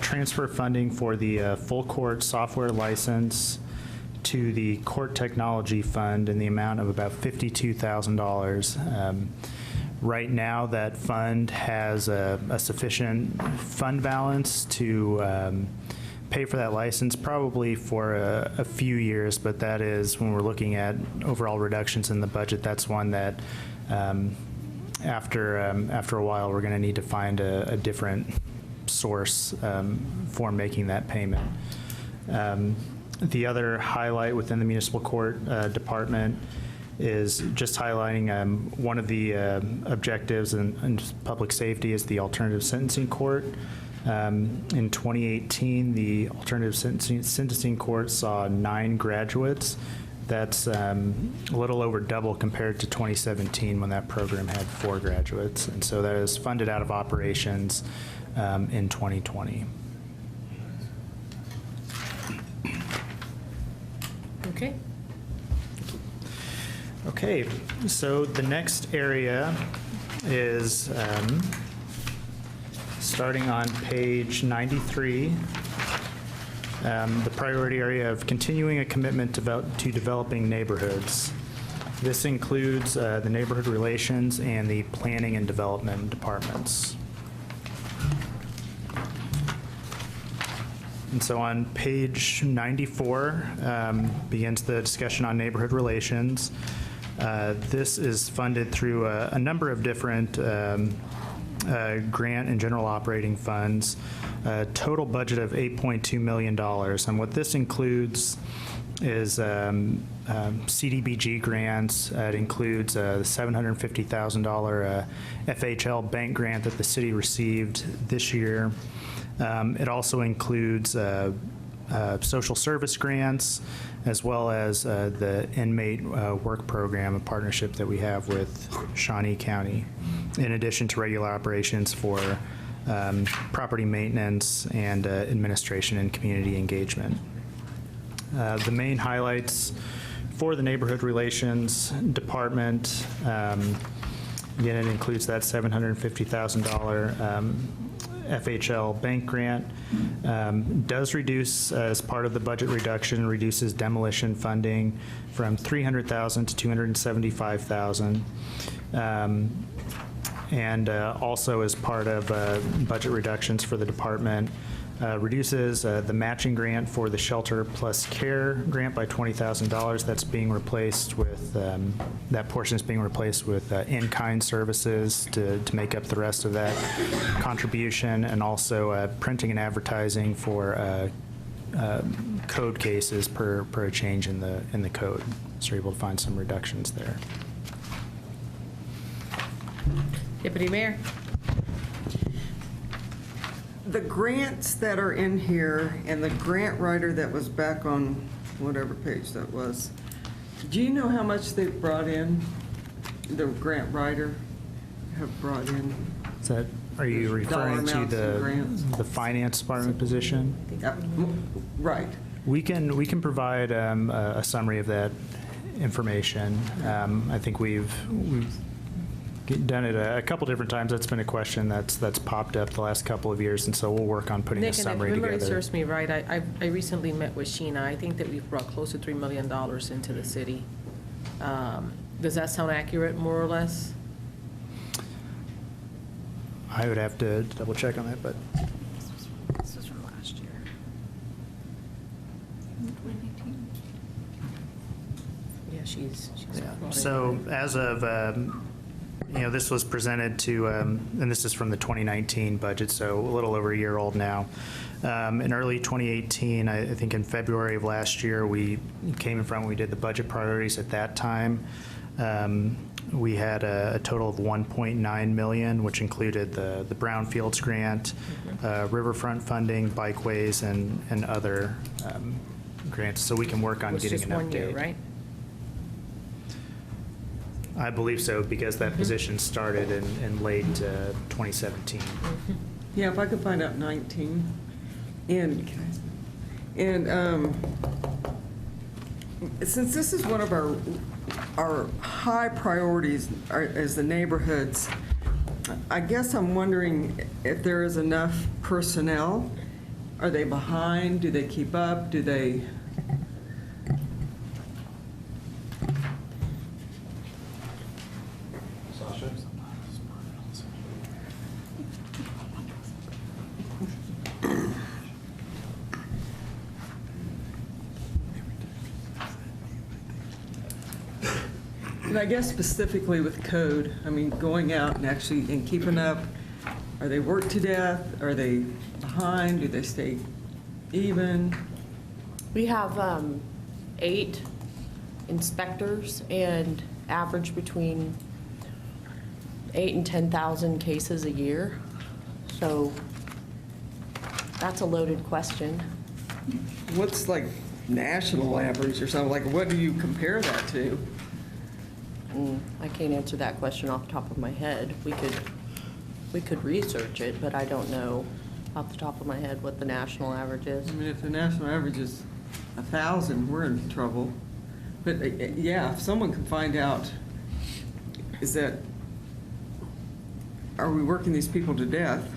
D: transfer funding for the full court software license to the court technology fund in the amount of about $52,000. Right now, that fund has a sufficient fund balance to pay for that license probably for a few years, but that is, when we're looking at overall reductions in the budget, that's one that after a while we're going to need to find a different source for making that payment. The other highlight within the municipal court department is just highlighting one of the objectives in public safety is the alternative sentencing court. In 2018, the alternative sentencing court saw 9 graduates. That's a little over double compared to 2017 when that program had 4 graduates. And so that is funded out of operations in 2020.
A: Okay.
D: Okay, so the next area is starting on page 93, the priority area of continuing a commitment to developing neighborhoods. This includes the neighborhood relations and the planning and development departments. And so on page 94 begins the discussion on neighborhood relations. This is funded through a number of different grant and general operating funds, a total budget of $8.2 million. And what this includes is CDBG grants. It includes the $750,000 FHL bank grant that the city received this year. It also includes social service grants, as well as the inmate work program, a partnership that we have with Shawnee County, in addition to regular operations for property maintenance and administration and community engagement. The main highlights for the Neighborhood Relations Department, again, it includes that $750,000 FHL bank grant, does reduce, as part of the budget reduction, reduces demolition funding from $300,000 to $275,000. And also as part of budget reductions for the department, reduces the matching grant for the Shelter Plus Care grant by $20,000. That's being replaced with, that portion is being replaced with in-kind services to make up the rest of that contribution, and also printing and advertising for code cases per a change in the code. So we're able to find some reductions there.
A: Deputy Mayor?
G: The grants that are in here and the grant writer that was back on whatever page that was, do you know how much they've brought in? The grant writer have brought in?
D: Is that, are you referring to
G: Dollar amounts and grants.
D: the finance department position?
G: Right.
D: We can provide a summary of that information. I think we've done it a couple different times. That's been a question that's popped up the last couple of years, and so we'll work on putting a
A: Nick, and if
D: summary
A: memory
D: together.
A: serves me right, I recently met with Sheena. I think that we've brought close to $3 million into the city. Does that sound accurate, more or less?
D: I would have to double check on that, but
K: This was from last year. 2018.
A: Yeah, she's
D: yeah.
A: brought in-
D: So as of this was presented to, and this is from the 2019 budget, so a little over a year old now. In early 2018, I think in February of last year, we came in front, we did the budget priorities at that time. We had a total of $1.9 million, which included the Brownfields grant, riverfront funding, bikeways, and other grants, so we can work on
A: It's
D: getting
A: just
D: an
A: 1 year,
D: update.
A: right?
D: I believe so, because that position started in late 2017.
G: Yeah, if I could find out 19. And since this is one of our high priorities as the neighborhoods, I guess I'm wondering if there is enough personnel. Are they behind? Do they keep up? Do they? And I guess specifically with code, I mean, going out and actually and keeping up, are they worked to death? Are they behind? Do they stay even?
N: We have 8 inspectors and average between 8,000 and 10,000 cases a year. So that's a loaded question.
G: What's like national average or something? Like, what do you compare that to?
N: I can't answer that question off the top of my head. We could research it, but I don't know off the top of my head what the national average is.
G: I mean, if the national average is 1,000, we're in trouble. But yeah, if someone can find out, are we working these people to death?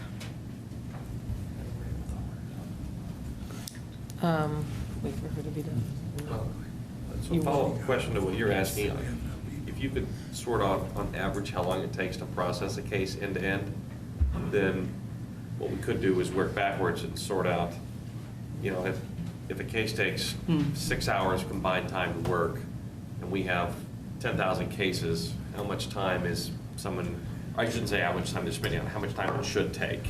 A: Wait for her to be done.
E: So a follow-up question to what you're asking, if you could sort out on average how long it takes to process a case end to end, then what we could do is work backwards and sort out you know, if a case takes 6 hours combined time to work, and we have 10,000 cases, how much time is someone, I shouldn't say how much time they're spending on, how much time it should take.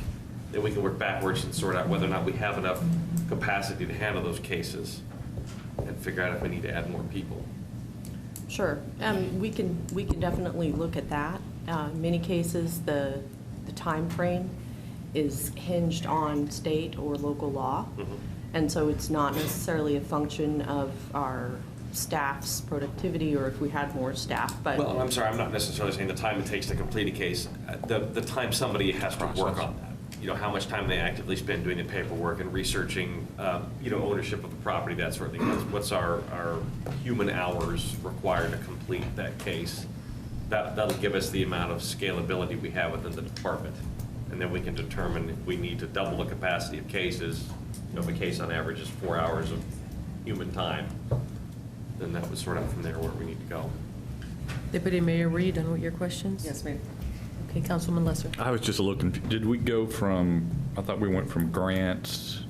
E: Then we can work backwards and sort out whether or not we have enough capacity to handle those cases and figure out if we need to add more people.
N: Sure. We can definitely look at that. In many cases, the time frame is hinged on state or local law. And so it's not necessarily a function of our staff's productivity or if we had more staff, but.
E: Well, I'm sorry, I'm not necessarily saying the time it takes to complete a case, the time somebody has to work on that. You know, how much time they actively spend doing the paperwork and researching, you know, ownership of the property, that sort of thing. What's our human hours required to complete that case? That'll give us the amount of scalability we have within the department. And then we can determine if we need to double the capacity of cases. You know, if a case on average is 4 hours of human time, then that would sort out from there where we need to go.
A: Deputy Mayor, were you done with your questions?
G: Yes, ma'am.
A: Okay, Councilman Lesser.
O: I was just a little confused. Did we go from, I thought we went from grants,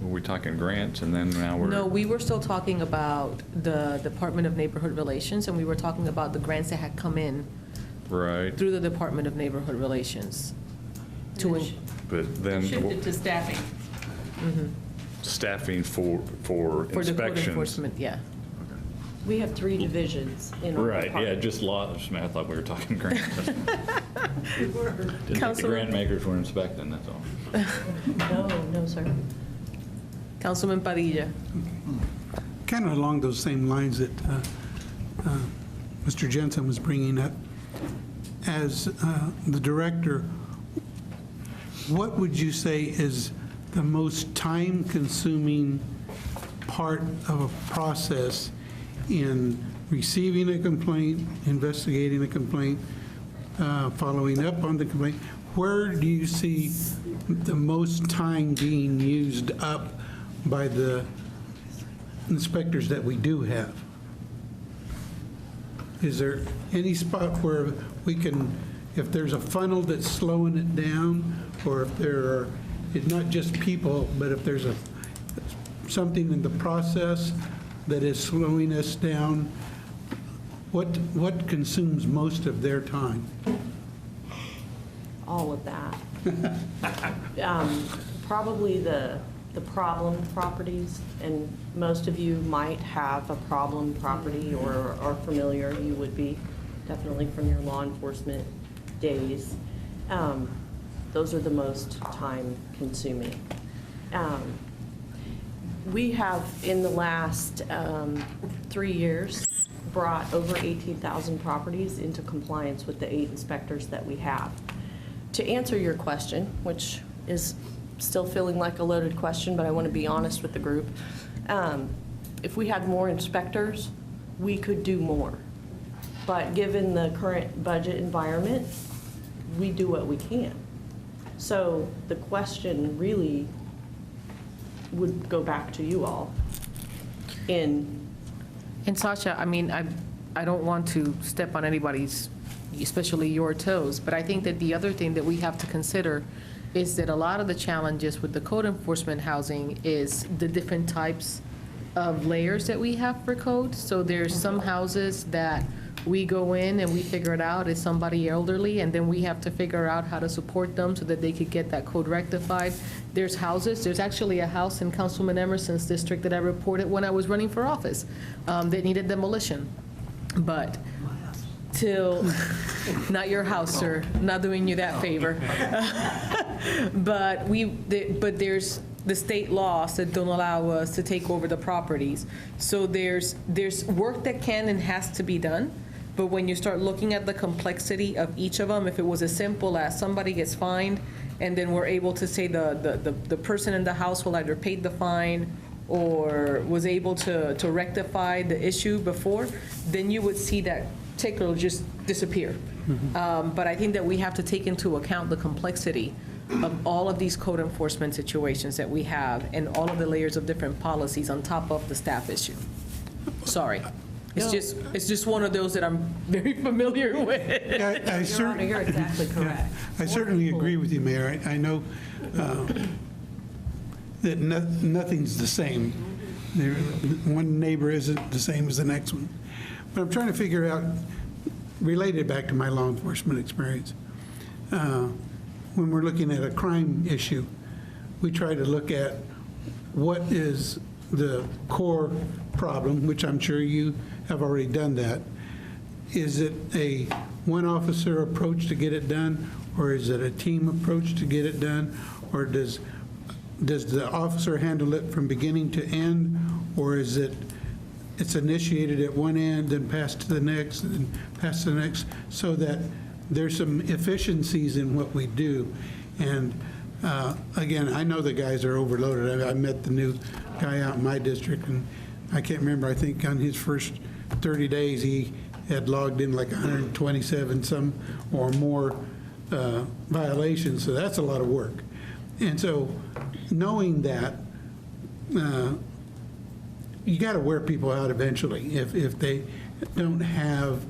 O: were we talking grants and then now we're?
A: No, we were still talking about the Department of Neighborhood Relations, and we were talking about the grants that had come in
O: Right,
A: through the Department of Neighborhood Relations.
O: but then
B: Shifted to staffing.
O: staffing for
A: For the code
O: inspections.
A: enforcement, yeah.
N: We have 3 divisions in our
O: Right, yeah,
N: department.
O: just lots, I thought we were talking grants. Didn't think the
A: Councilman-
O: grant makers were inspecting, that's all.
N: No, sir.
A: Councilman Padilla.
L: Kind of along those same lines that Mr. Jensen was bringing up. As the director, what would you say is the most time-consuming part of a process in receiving a complaint, investigating a complaint, following up on the complaint? Where do you see the most time being used up by the inspectors that we do have? Is there any spot where we can, if there's a funnel that's slowing it down, or if there are, it's not just people, but if there's something in the process that is slowing us down, what consumes most of their time?
N: All of that. Probably the problem properties, and most of you might have a problem property or are familiar, you would be, definitely from your law enforcement days. Those are the most time consuming. We have, in the last 3 years, brought over 18,000 properties into compliance with the 8 inspectors that we have. To answer your question, which is still feeling like a loaded question, but I want to be honest with the group, if we had more inspectors, we could do more. But given the current budget environment, we do what we can. So the question really would go back to you all.
A: And Sasha, I mean, I don't want to step on anybody's, especially your toes, but I think that the other thing that we have to consider is that a lot of the challenges with the code enforcement housing is the different types of layers that we have for code. So there's some houses that we go in and we figure it out, is somebody elderly, and then we have to figure out how to support them so that they could get that code rectified. There's houses, there's actually a house in Councilman Emerson's district that I reported when I was running for office that needed demolition. But till, not your house, sir, not doing you that favor. But there's the state laws that don't allow us to take over the properties. So there's work that can and has to be done. But when you start looking at the complexity of each of them, if it was as simple as somebody gets fined, and then we're able to say the person in the household either paid the fine or was able to rectify the issue before, then you would see that ticker just disappear. But I think that we have to take into account the complexity of all of these code enforcement situations that we have and all of the layers of different policies on top of the staff issue. Sorry. It's just one of those that I'm very familiar with.
N: Your Honor, you're exactly correct.
L: I certainly agree with you, Mayor. I know that nothing's the same. One neighbor isn't the same as the next one. But I'm trying to figure out, related back to my law enforcement experience, when we're looking at a crime issue, we try to look at what is the core problem, which I'm sure you have already done that. Is it a one-officer approach to get it done, or is it a team approach to get it done, or does the officer handle it from beginning to end, or is it's initiated at one end, then passed to the next, and passed to the next, so that there's some efficiencies in what we do. And again, I know the guys are overloaded. I met the new guy out in my district, and I can't remember, I think on his first 30 days, he had logged in like 127 some or more violations, so that's a lot of work. And so knowing that, you got to wear people out eventually. If they don't have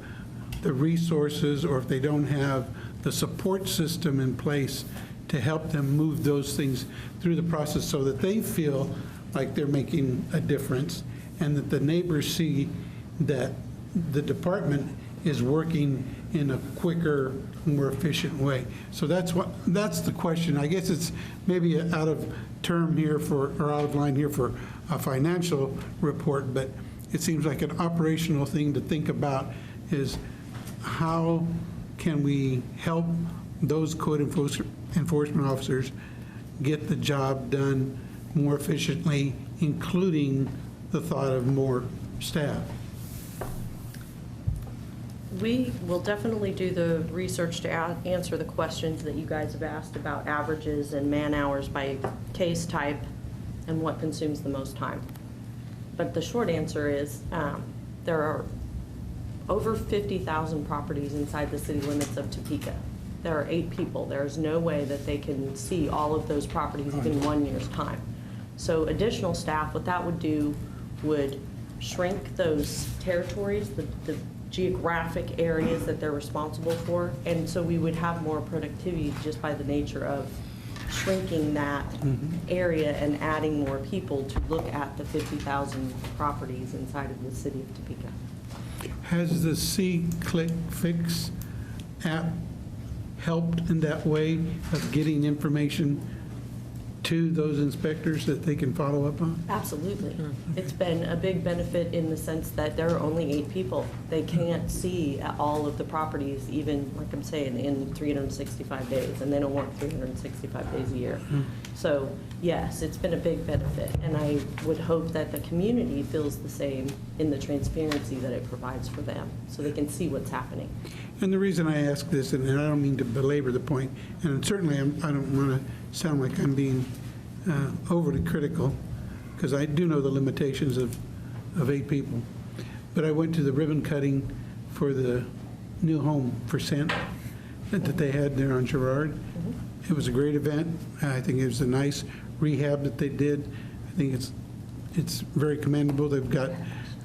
L: the resources, or if they don't have the support system in place to help them move those things through the process so that they feel like they're making a difference, and that the neighbors see that the department is working in a quicker, more efficient way. So that's the question. I guess it's maybe out of term here or out of line here for a financial report, but it seems like an operational thing to think about is how can we help those code enforcement officers get the job done more efficiently, including the thought of more staff.
N: We will definitely do the research to answer the questions that you guys have asked about averages and man hours by case type and what consumes the most time. But the short answer is there are over 50,000 properties inside the city limits of Topeka. There are 8 people. There's no way that they can see all of those properties in 1 year's time. So additional staff, what that would do would shrink those territories, the geographic areas that they're responsible for, and so we would have more productivity just by the nature of shrinking that area and adding more people to look at the 50,000 properties inside of the city of Topeka.
L: Has the C-Click Fix app helped in that way of getting information to those inspectors that they can follow up on?
N: Absolutely. It's been a big benefit in the sense that there are only 8 people. They can't see all of the properties, even, like I'm saying, in 365 days, and they don't work 365 days a year. So, yes, it's been a big benefit, and I would hope that the community feels the same in the transparency that it provides for them, so they can see what's happening.
L: And the reason I ask this, and I don't mean to belabor the point, and certainly I don't want to sound like I'm being overly critical, because I do know the limitations of 8 people. But I went to the ribbon cutting for the new home for Scent that they had there on Girard. It was a great event. I think it was a nice rehab that they did. I think it's very commendable. They've got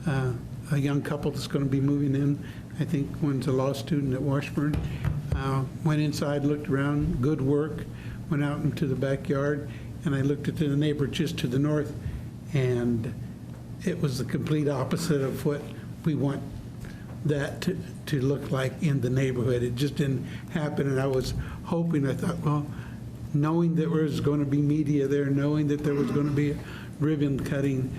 L: a young couple that's going to be moving in. I think one's a law student at Washburn. Went inside, looked around, good work. Went out into the backyard, and I looked at the neighbor just to the north, and it was the complete opposite of what we want that to look like in the neighborhood. It just didn't happen, and I was hoping, I thought, well, knowing that there was going to be media there, knowing that there was going to be a ribbon cutting,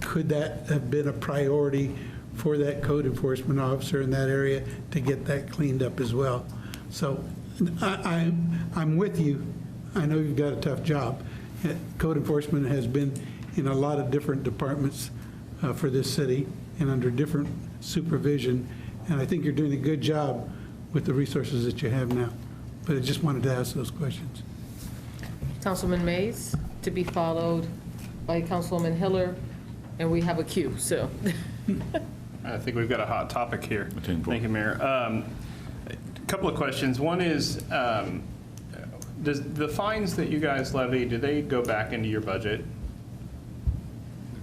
L: could that have been a priority for that code enforcement officer in that area to get that cleaned up as well? So I'm with you. I know you've got a tough job. Code enforcement has been in a lot of different departments for this city and under different supervision, and I think you're doing a good job with the resources that you have now. But I just wanted to ask those questions.
A: Councilman Mays, to be followed by Councilwoman Hiller, and we have a queue, so.
M: I think we've got a hot topic here. Thank you, Mayor. A couple of questions. One is, does the fines that you guys levy, do they go back into your budget?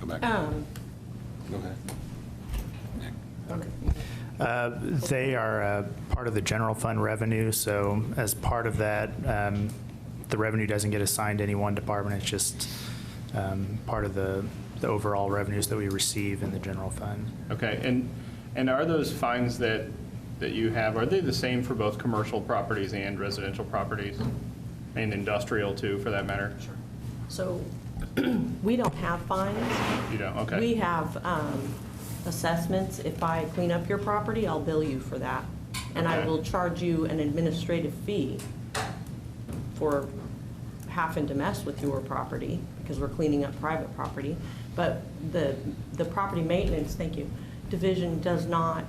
C: Go back. Go ahead.
D: They are part of the general fund revenue, so as part of that, the revenue doesn't get assigned to any one department. It's just part of the overall revenues that we receive in the general fund.
M: Okay, and are those fines that you have, are they the same for both commercial properties and residential properties? And industrial too, for that matter? Sure.
N: So we don't have fines.
M: You don't, okay.
N: We have assessments. If I clean up your property, I'll bill you for that. And I
M: Okay.
N: will charge you an administrative fee for having to mess with your property, because we're cleaning up private property. But the property maintenance, thank you, division does not,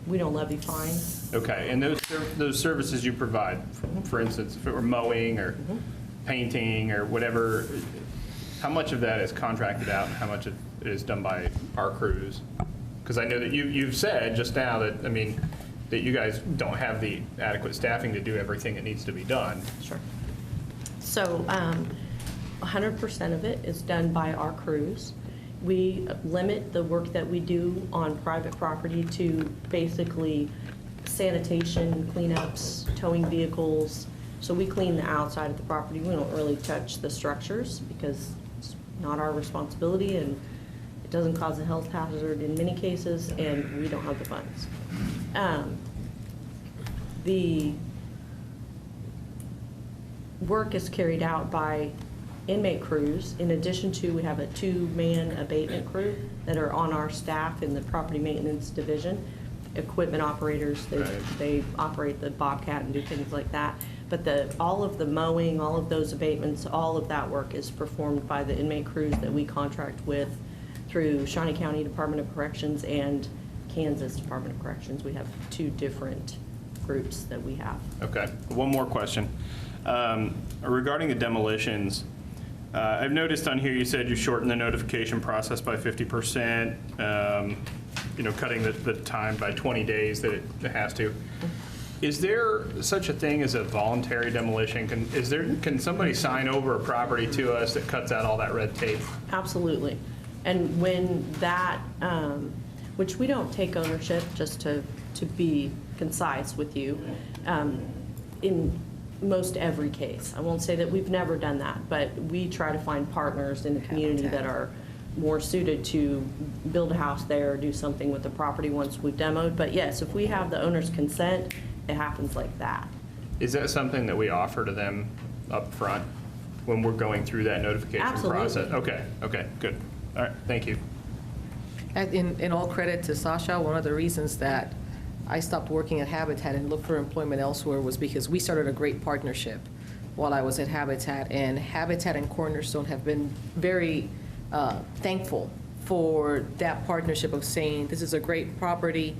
N: we don't levy fines.
M: Okay, and those services you provide, for instance, if it were mowing or painting or whatever, how much of that is contracted out and how much it is done by our crews? Because I know that you've said just now that, I mean, that you guys don't have the adequate staffing to do everything that needs to be done.
N: Sure. So 100% of it is done by our crews. We limit the work that we do on private property to basically sanitation, cleanups, towing vehicles. So we clean the outside of the property. We don't really touch the structures because it's not our responsibility, and it doesn't cause a health hazard in many cases, and we don't have the funds. The work is carried out by inmate crews. In addition to, we have a 2-man abatement crew that are on our staff in the property maintenance division. Equipment operators, they operate the Bobcat and do things like that. But all of the mowing, all of those abatements, all of that work is performed by the inmate crews that we contract with through Shawnee County Department of Corrections and Kansas Department of Corrections. We have 2 different groups that we have.
M: Okay, one more question. Regarding the demolitions, I've noticed on here you said you shortened the notification process by 50%, cutting the time by 20 days that it has to. Is there such a thing as a voluntary demolition? Can somebody sign over a property to us that cuts out all that red tape?
N: Absolutely. And when that, which we don't take ownership, just to be concise with you, in most every case. I won't say that we've never done that, but we try to find partners in the community that are more suited to build a house there or do something with the property once we've demoed. But yes, if we have the owner's consent, it happens like that.
M: Is that something that we offer to them up front when we're going through that notification process?
N: Absolutely.
M: Okay, good. All right, thank you.
A: In all credit to Sasha, one of the reasons that I stopped working at Habitat and looked for employment elsewhere was because we started a great partnership while I was at Habitat, and Habitat and Cornerstone have been very thankful for that partnership of saying, this is a great property,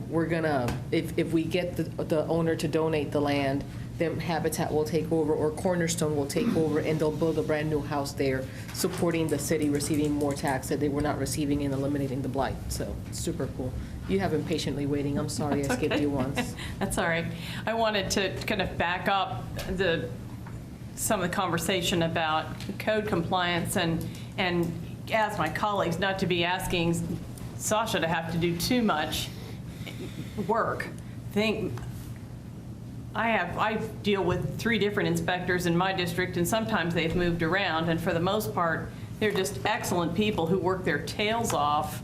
A: we're gonna, if we get the owner to donate the land, then Habitat will take over, or Cornerstone will take over, and they'll build a brand-new house there, supporting the city, receiving more tax that they were not receiving, and eliminating the blight. So, super cool. You have been patiently waiting. I'm sorry I skipped you once.
B: That's all right. I wanted to kind of back up some of the conversation about code compliance and ask my colleagues not to be asking Sasha to have to do too much work. I deal with 3 different inspectors in my district, and sometimes they've moved around, and for the most part, they're just excellent people who work their tails off.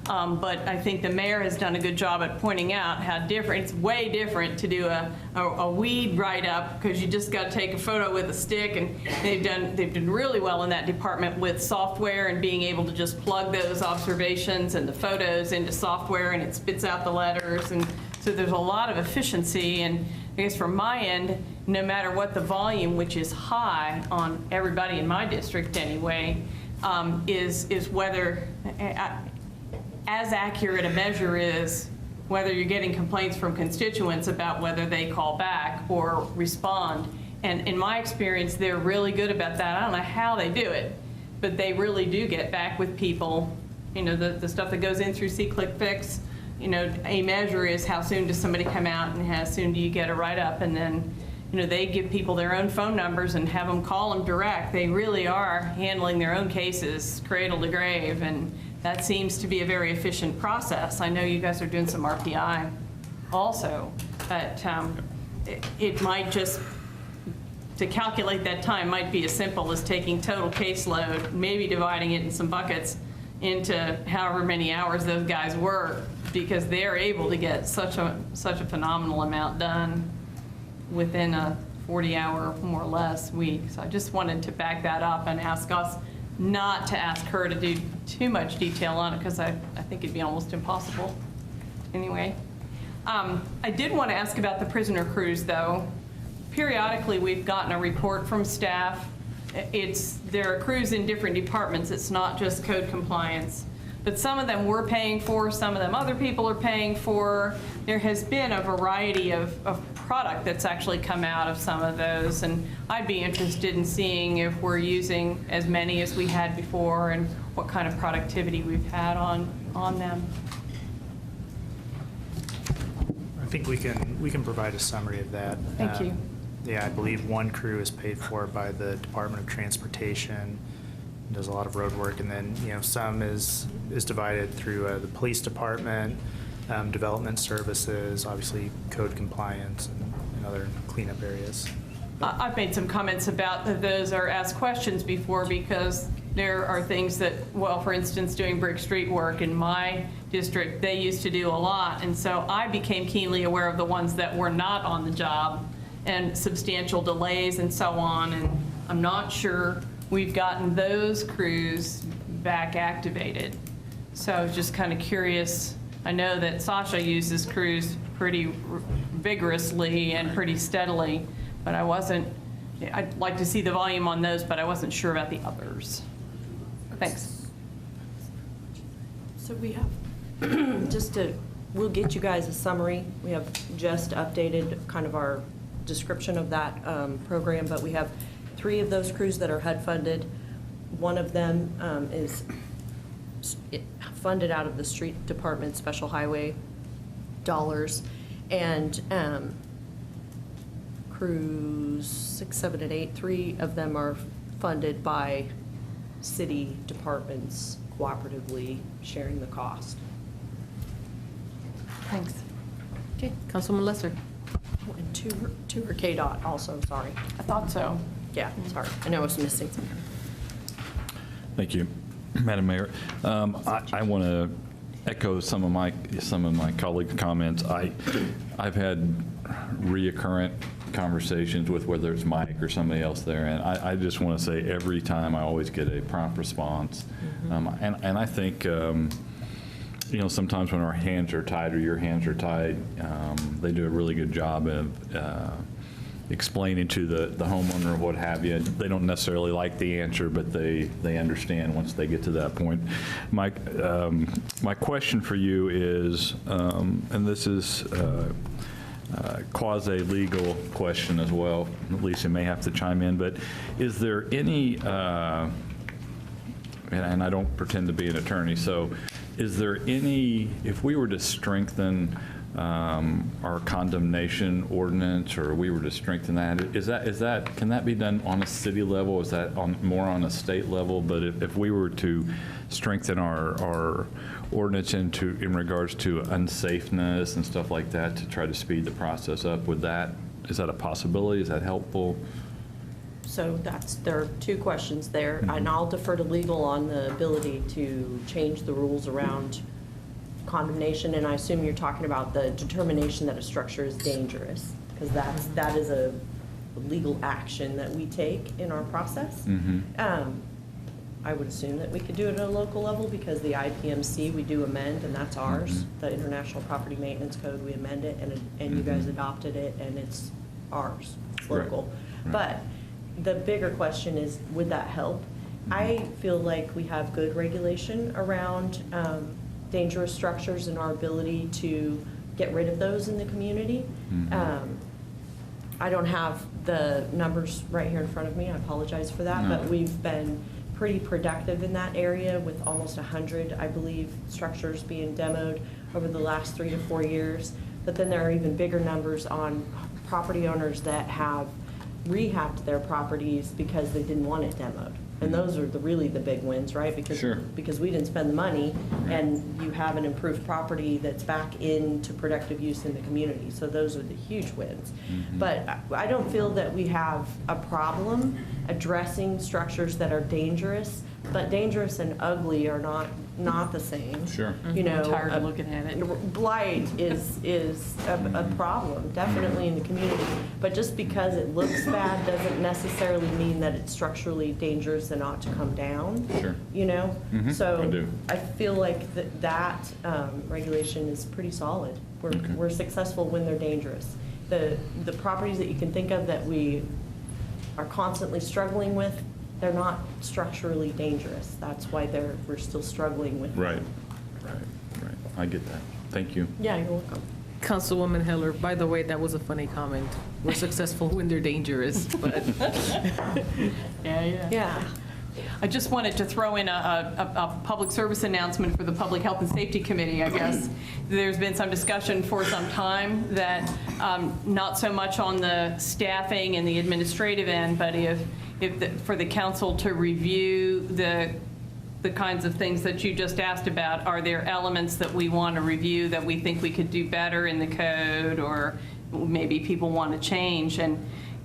B: But I think the mayor has done a good job at pointing out how different, it's way different to do a weed write-up, because you just got to take a photo with a stick, and they've done really well in that department with software and being able to just plug those observations and the photos into software, and it spits out the letters, and so there's a lot of efficiency. And I guess from my end, no matter what the volume, which is high on everybody in my district anyway, is whether, as accurate a measure is whether you're getting complaints from constituents about whether they call back or respond. And in my experience, they're really good about that. I don't know how they do it, but they really do get back with people. You know, the stuff that goes in through SeeClickFix, you know, a measure is how soon does somebody come out and how soon do you get a write-up, and then, you know, they give people their own phone numbers and have them call them direct. They really are handling their own cases cradle to grave, and that seems to be a very efficient process. I know you guys are doing some RPI also, but it might just to calculate that time might be as simple as taking total caseload, maybe dividing it in some buckets into however many hours those guys work, because they're able to get such a phenomenal amount done within a 40-hour, more or less, week. So I just wanted to back that up and ask us not to ask her to do too much detail on it, because I think it'd be almost impossible. Anyway, I did want to ask about the prisoner crews, though. Periodically, we've gotten a report from staff. There are crews in different departments. It's not just code compliance. But some of them we're paying for, some of them other people are paying for. There has been a variety of product that's actually come out of some of those, and I'd be interested in seeing if we're using as many as we had before and what kind of productivity we've had on them.
D: I think we can provide a summary of that.
B: Thank you.
D: Yeah, I believe one crew is paid for by the Department of Transportation, does a lot of road work, and then, some is divided through the police department, development services, obviously code compliance, and other cleanup areas.
B: I've made some comments about that those are asked questions before, because there are things that, well, for instance, doing Brick Street work in my district, they used to do a lot, and so I became keenly aware of the ones that were not on the job and substantial delays and so on, and I'm not sure we've gotten those crews back activated. So I was just kind of curious. I know that Sasha uses crews pretty vigorously and pretty steadily, but I'd like to see the volume on those, but I wasn't sure about the others. Thanks.
N: So we have, we'll get you guys a summary. We have just updated kind of our description of that program, but we have 3 of those crews that are HUD funded. One of them is funded out of the street department special highway dollars, and crews 6, 7, and 8, 3 of them are funded by city departments cooperatively sharing the cost.
B: Thanks.
A: Okay, Councilman Lesser.
N: Oh, and two are KDOT also, sorry.
B: I thought so.
N: Yeah, sorry. I know I was missing some.
O: Thank you, Madam Mayor. I want to echo some of my colleagues' comments. I've had reoccurrent conversations with whether it's Mike or somebody else there, and I just want to say every time I always get a prompt response, and I think. Sometimes when our hands are tied or your hands are tied, they do a really good job of explaining to the homeowner or what have you. They don't necessarily like the answer, but they understand once they get to that point. My question for you is, and this is quasi-legal question as well, Lisa may have to chime in, but is there any, and I don't pretend to be an attorney, so is there any, if we were to strengthen our condemnation ordinance, or we were to strengthen that, can that be done on a city level? Is that more on a state level? But if we were to strengthen our ordinance in regards to unsafeness and stuff like that to try to speed the process up, is that a possibility? Is that helpful?
N: So there are 2 questions there, and I'll defer to legal on the ability to change the rules around condemnation, and I assume you're talking about the determination that a structure is dangerous, because that is a legal action that we take in our process. I would assume that we could do it at a local level, because the IPMC we do amend, and that's ours. The International Property Maintenance Code, we amend it, and you guys adopted it, and it's ours, it's local. Right. But the bigger question is, would that help? I feel like we have good regulation around dangerous structures and our ability to get rid of those in the community. I don't have the numbers right here in front of me. I apologize for that, but we've been pretty productive in that area with almost 100, I believe, structures being demoed over the last 3 to 4 years. But then there are even bigger numbers on property owners that have rehabbed their properties because they didn't want it demoed. And those are really the big wins, right? Because we didn't spend the money, and you have an improved property that's back into productive use in the community. So those are the huge wins. But I don't feel that we have a problem addressing structures that are dangerous, but dangerous and ugly are not the same.
O: Sure.
N: You know,
B: I'm tired of looking at it.
N: Blight is a problem, definitely in the community. But just because it looks bad doesn't necessarily mean that it's structurally dangerous and ought to come down.
O: Sure.
N: You know?
O: I
N: So
O: do.
N: I feel like that regulation is pretty solid. We're successful when they're dangerous. The properties that you can think of that we are constantly struggling with, they're not structurally dangerous. That's why we're still struggling with them.
O: Right. I get that. Thank you.
N: Yeah, you're welcome.
A: Councilwoman Heller, by the way, that was a funny comment. We're successful when they're dangerous, but
N: Yeah.
B: I just wanted to throw in a public service announcement for the Public Health and Safety Committee, I guess. There's been some discussion for some time that, not so much on the staffing and the administrative end, but for the council to review the kinds of things that you just asked about. Are there elements that we want to review that we think we could do better in the code, or maybe people want to change? And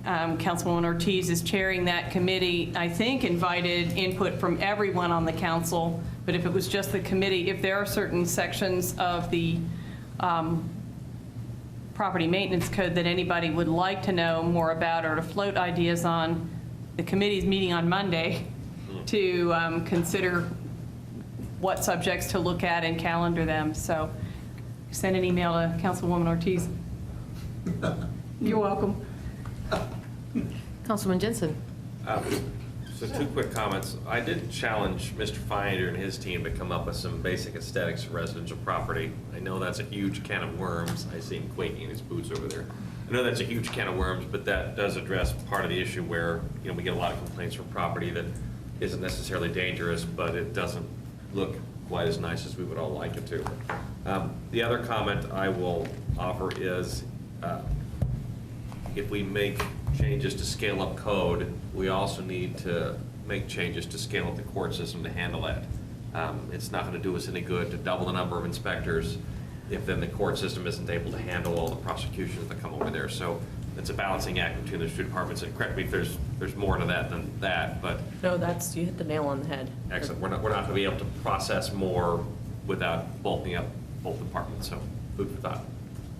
B: Councilwoman Ortiz is chairing that committee. I think invited input from everyone on the council, but if it was just the committee, if there are certain sections of the property maintenance code that anybody would like to know more about or to float ideas on, the committee's meeting on Monday to consider what subjects to look at and calendar them. So send an email to Councilwoman Ortiz. You're welcome.
A: Councilman Jensen.
E: So 2 quick comments. I did challenge Mr. Finder and his team to come up with some basic aesthetics of residential property. I know that's a huge can of worms. I see him quaking in his boots over there. I know that's a huge can of worms, but that does address part of the issue where, we get a lot of complaints from property that isn't necessarily dangerous, but it doesn't look quite as nice as we would all like it to. The other comment I will offer is, if we make changes to scale up code, we also need to make changes to scale up the court system to handle that. It's not going to do us any good to double the number of inspectors if then the court system isn't able to handle all the prosecutions that come over there. So it's a balancing act between the two departments. And correct me if there's more to that than that, but
N: No, you hit the nail on the head.
E: excellent. We're not going to be able to process more without bulking up both departments. So food for thought.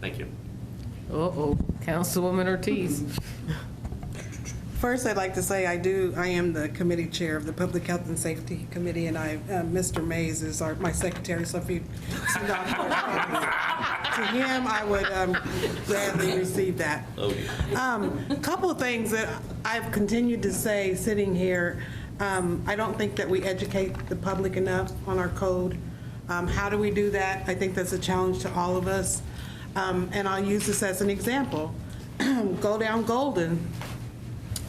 E: Thank you.
A: Uh-oh, Councilwoman Ortiz.
F: First, I'd like to say I am the committee chair of the Public Health and Safety Committee, and Mr. Mays is my secretary, so if you send out to him, I would gladly receive that. A couple of things that I've continued to say sitting here. I don't think that we educate the public enough on our code. How do we do that? I think that's a challenge to all of us. And I'll use this as an example. Go down Golden.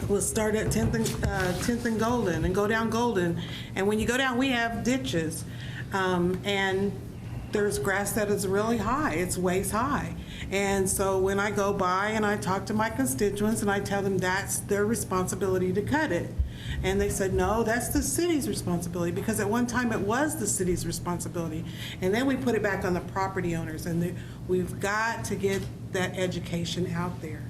F: We'll start at 10th and Golden and go down Golden. And when you go down, we have ditches. And there's grass that is really high. It's waist high. And so when I go by and I talk to my constituents and I tell them that's their responsibility to cut it. And they said, no, that's the city's responsibility, because at one time it was the city's responsibility. And then we put it back on the property owners, and we've got to get that education out there.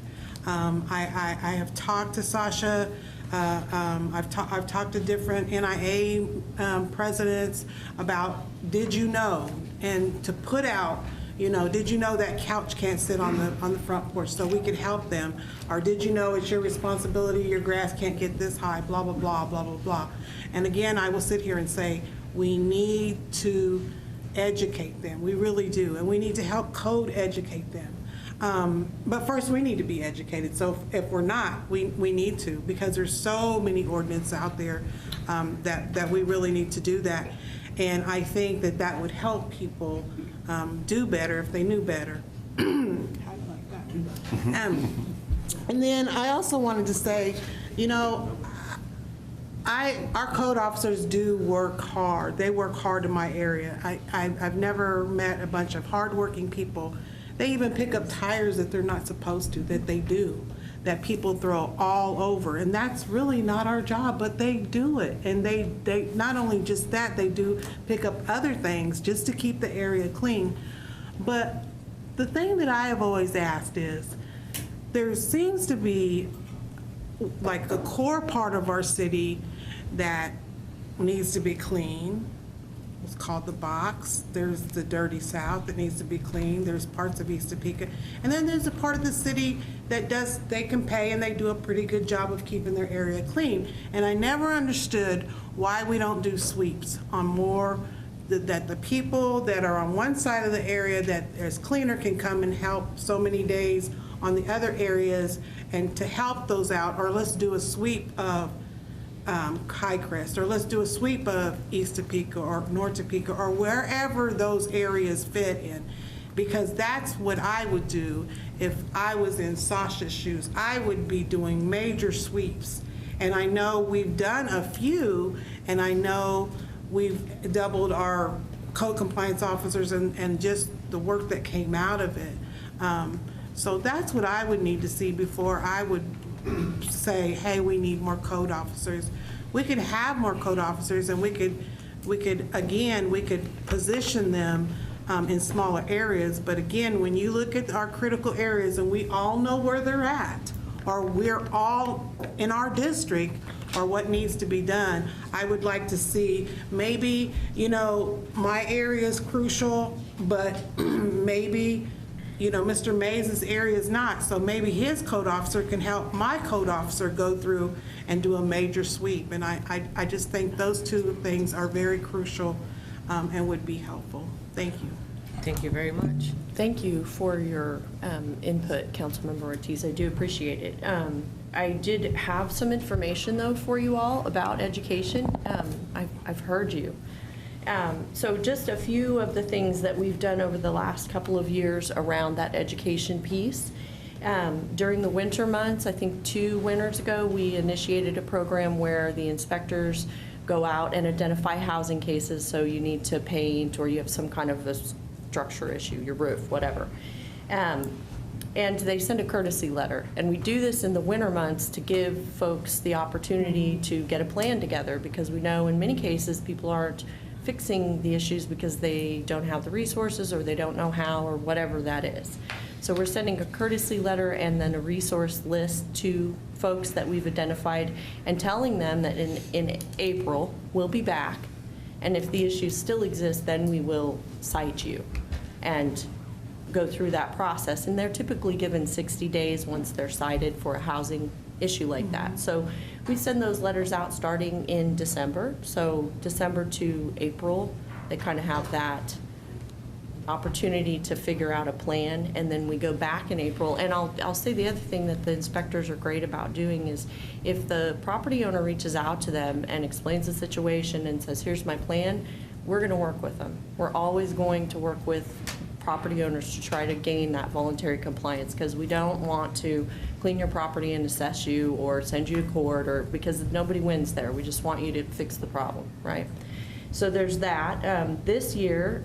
F: I have talked to Sasha. I've talked to different NIA presidents about, did you know? And to put out, did you know that couch can't sit on the front porch, so we could help them? Or did you know it's your responsibility, your grass can't get this high, blah, blah, blah, blah, blah, blah. And again, I will sit here and say, we need to educate them. We really do. And we need to help code educate them. But first, we need to be educated. So if we're not, we need to, because there's so many ordinances out there that we really need to do that. And I think that would help people do better if they knew better. And then I also wanted to say, our code officers do work hard. They work hard in my area. I've never met a bunch of hardworking people. They even pick up tires that they're not supposed to, that they do. that people throw all over. And that's really not our job, but they do it. And they not only just that, they do pick up other things just to keep the area clean. But the thing that I have always asked is, there seems to be like a core part of our city that needs to be clean. It's called the box. There's the dirty south that needs to be cleaned. There's parts of East Topeka. And then there's a part of the city that they can pay and they do a pretty good job of keeping their area clean. And I never understood why we don't do sweeps on more, that the people that are on one side of the area that is cleaner can come and help so many days on the other areas and to help those out. Or let's do a sweep of Highcrest, or let's do a sweep of East Topeka or North Topeka or wherever those areas fit in, because that's what I would do if I was in Sasha's shoes. I would be doing major sweeps, and I know we've done a few, and I know we've doubled our code compliance officers and just the work that came out of it. So that's what I would need to see before I would say, hey, we need more code officers. We could have more code officers, and we could position them in smaller areas. But again, when you look at our critical areas, and we all know where they're at, or we're all in our district, or what needs to be done, I would like to see maybe, my area is crucial, but maybe Mr. Mays' area is not, so maybe his code officer can help my code officer go through and do a major sweep. And I just think those two things are very crucial and would be helpful. Thank you.
A: Thank you very much.
N: Thank you for your input, Councilmember Ortiz. I do appreciate it. I did have some information, though, for you all about education. I've heard you. So just a few of the things that we've done over the last couple of years around that education piece. During the winter months, I think 2 winters ago, we initiated a program where the inspectors go out and identify housing cases, so you need to paint or you have some kind of a structure issue, your roof, whatever. And they send a courtesy letter. And we do this in the winter months to give folks the opportunity to get a plan together, because we know in many cases people aren't fixing the issues because they don't have the resources or they don't know how or whatever that is. So we're sending a courtesy letter and then a resource list to folks that we've identified and telling them that in April we'll be back, and if the issues still exist, then we will cite you and go through that process. And they're typically given 60 days once they're cited for a housing issue like that. So we send those letters out starting in December. So December to April, they kind of have that opportunity to figure out a plan, and then we go back in April. And I'll say the other thing that the inspectors are great about doing is if the property owner reaches out to them and explains the situation and says, here's my plan, we're going to work with them. We're always going to work with property owners to try to gain that voluntary compliance, because we don't want to clean your property and assess you or send you to court, or because nobody wins there. We just want you to fix the problem, right? So there's that. This year,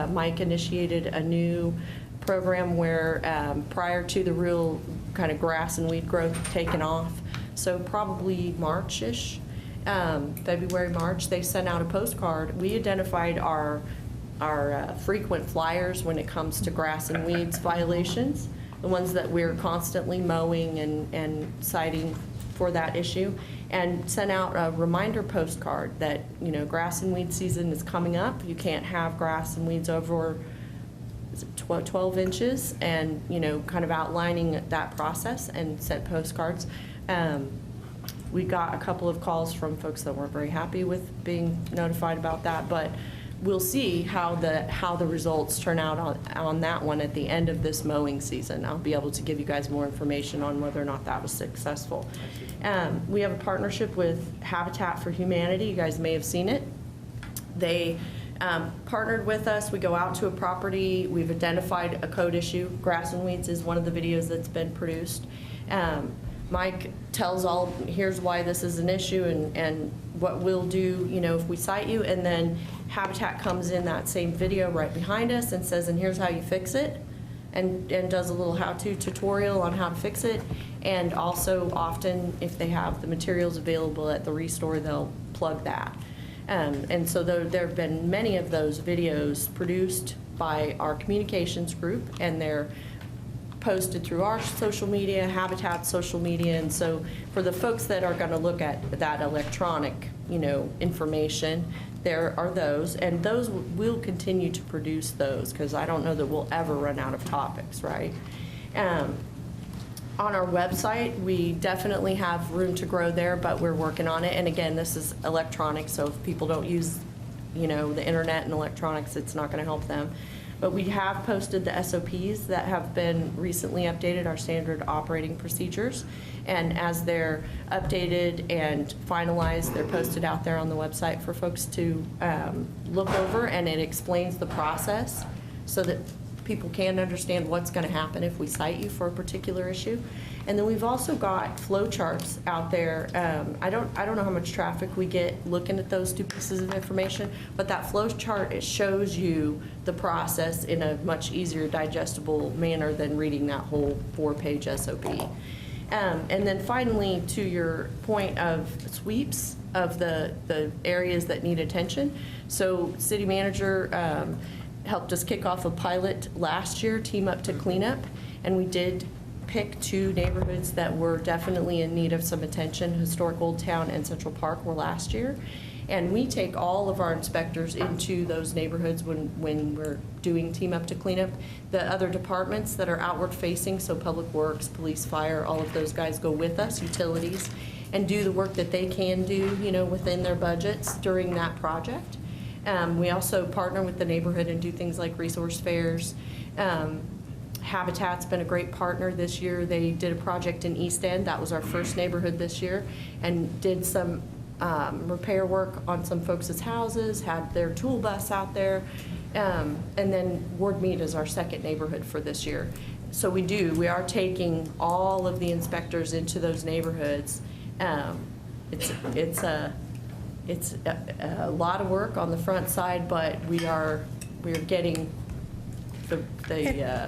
N: Mike initiated a new program where prior to the real kind of grass and weed growth taking off, so probably March-ish, February, March, they sent out a postcard. We identified our frequent flyers when it comes to grass and weeds violations, the ones that we're constantly mowing and citing for that issue, and sent out a reminder postcard that, grass and weed season is coming up. You can't have grass and weeds over 12 inches, and, kind of outlining that process, and sent postcards. We got a couple of calls from folks that weren't very happy with being notified about that, but we'll see how the results turn out on that one at the end of this mowing season. I'll be able to give you guys more information on whether or not that was successful. We have a partnership with Habitat for Humanity. You guys may have seen it. They partnered with us. We go out to a property. We've identified a code issue. Grass and weeds is one of the videos that's been produced. Mike tells here's why this is an issue and what we'll do, if we cite you, and then Habitat comes in that same video right behind us and says, and here's how you fix it. and does a little how-to tutorial on how to fix it. And also often, if they have the materials available at the Restore, they'll plug that. And so there have been many of those videos produced by our communications group, and they're posted through our social media, Habitat's social media. And so for the folks that are going to look at that electronic, information, there are those, and those we'll continue to produce those, because I don't know that we'll ever run out of topics, right? On our website, we definitely have room to grow there, but we're working on it. And again, this is electronic, so if people don't use, the internet and electronics, it's not going to help them. But we have posted the SOPs that have been recently updated, our standard operating procedures. And as they're updated and finalized, they're posted out there on the website for folks to look over, and it explains the process so that people can understand what's going to happen if we cite you for a particular issue. And then we've also got flow charts out there. I don't know how much traffic we get looking at those two pieces of information, but that flow chart, it shows you the process in a much easier digestible manner than reading that whole 4-page SOP. And then finally, to your point of sweeps of the areas that need attention. So city manager helped us kick off a pilot last year, Team Up to Cleanup, and we did pick 2 neighborhoods that were definitely in need of some attention. Historic Old Town and Central Park were last year. And we take all of our inspectors into those neighborhoods when we're doing Team Up to Cleanup. The other departments that are outward facing, so Public Works, Police, Fire, all of those guys go with us, utilities, and do the work that they can do, within their budgets during that project. We also partner with the neighborhood and do things like resource fairs. Habitat's been a great partner this year. They did a project in East End. That was our first neighborhood this year, and did some repair work on some folks' houses, had their tool bus out there. And then Ward Mead is our second neighborhood for this year. So we are taking all of the inspectors into those neighborhoods. It's a lot of work on the front side, but we're getting the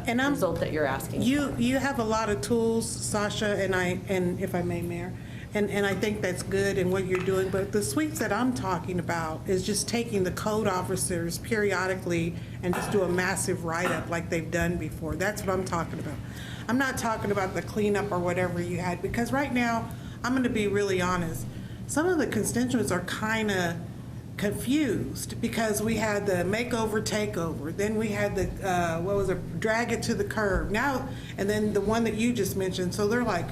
N: result that you're asking.
F: You have a lot of tools, Sasha, and if I may, Mayor, and I think that's good in what you're doing, but the sweeps that I'm talking about is just taking the code officers periodically and just do a massive write-up like they've done before. That's what I'm talking about. I'm not talking about the cleanup or whatever you had, because right now, I'm going to be really honest, some of the constituents are kind of confused, because we had the makeover takeover, then we had the drag it to the curb now, and then the one that you just mentioned. So they're like,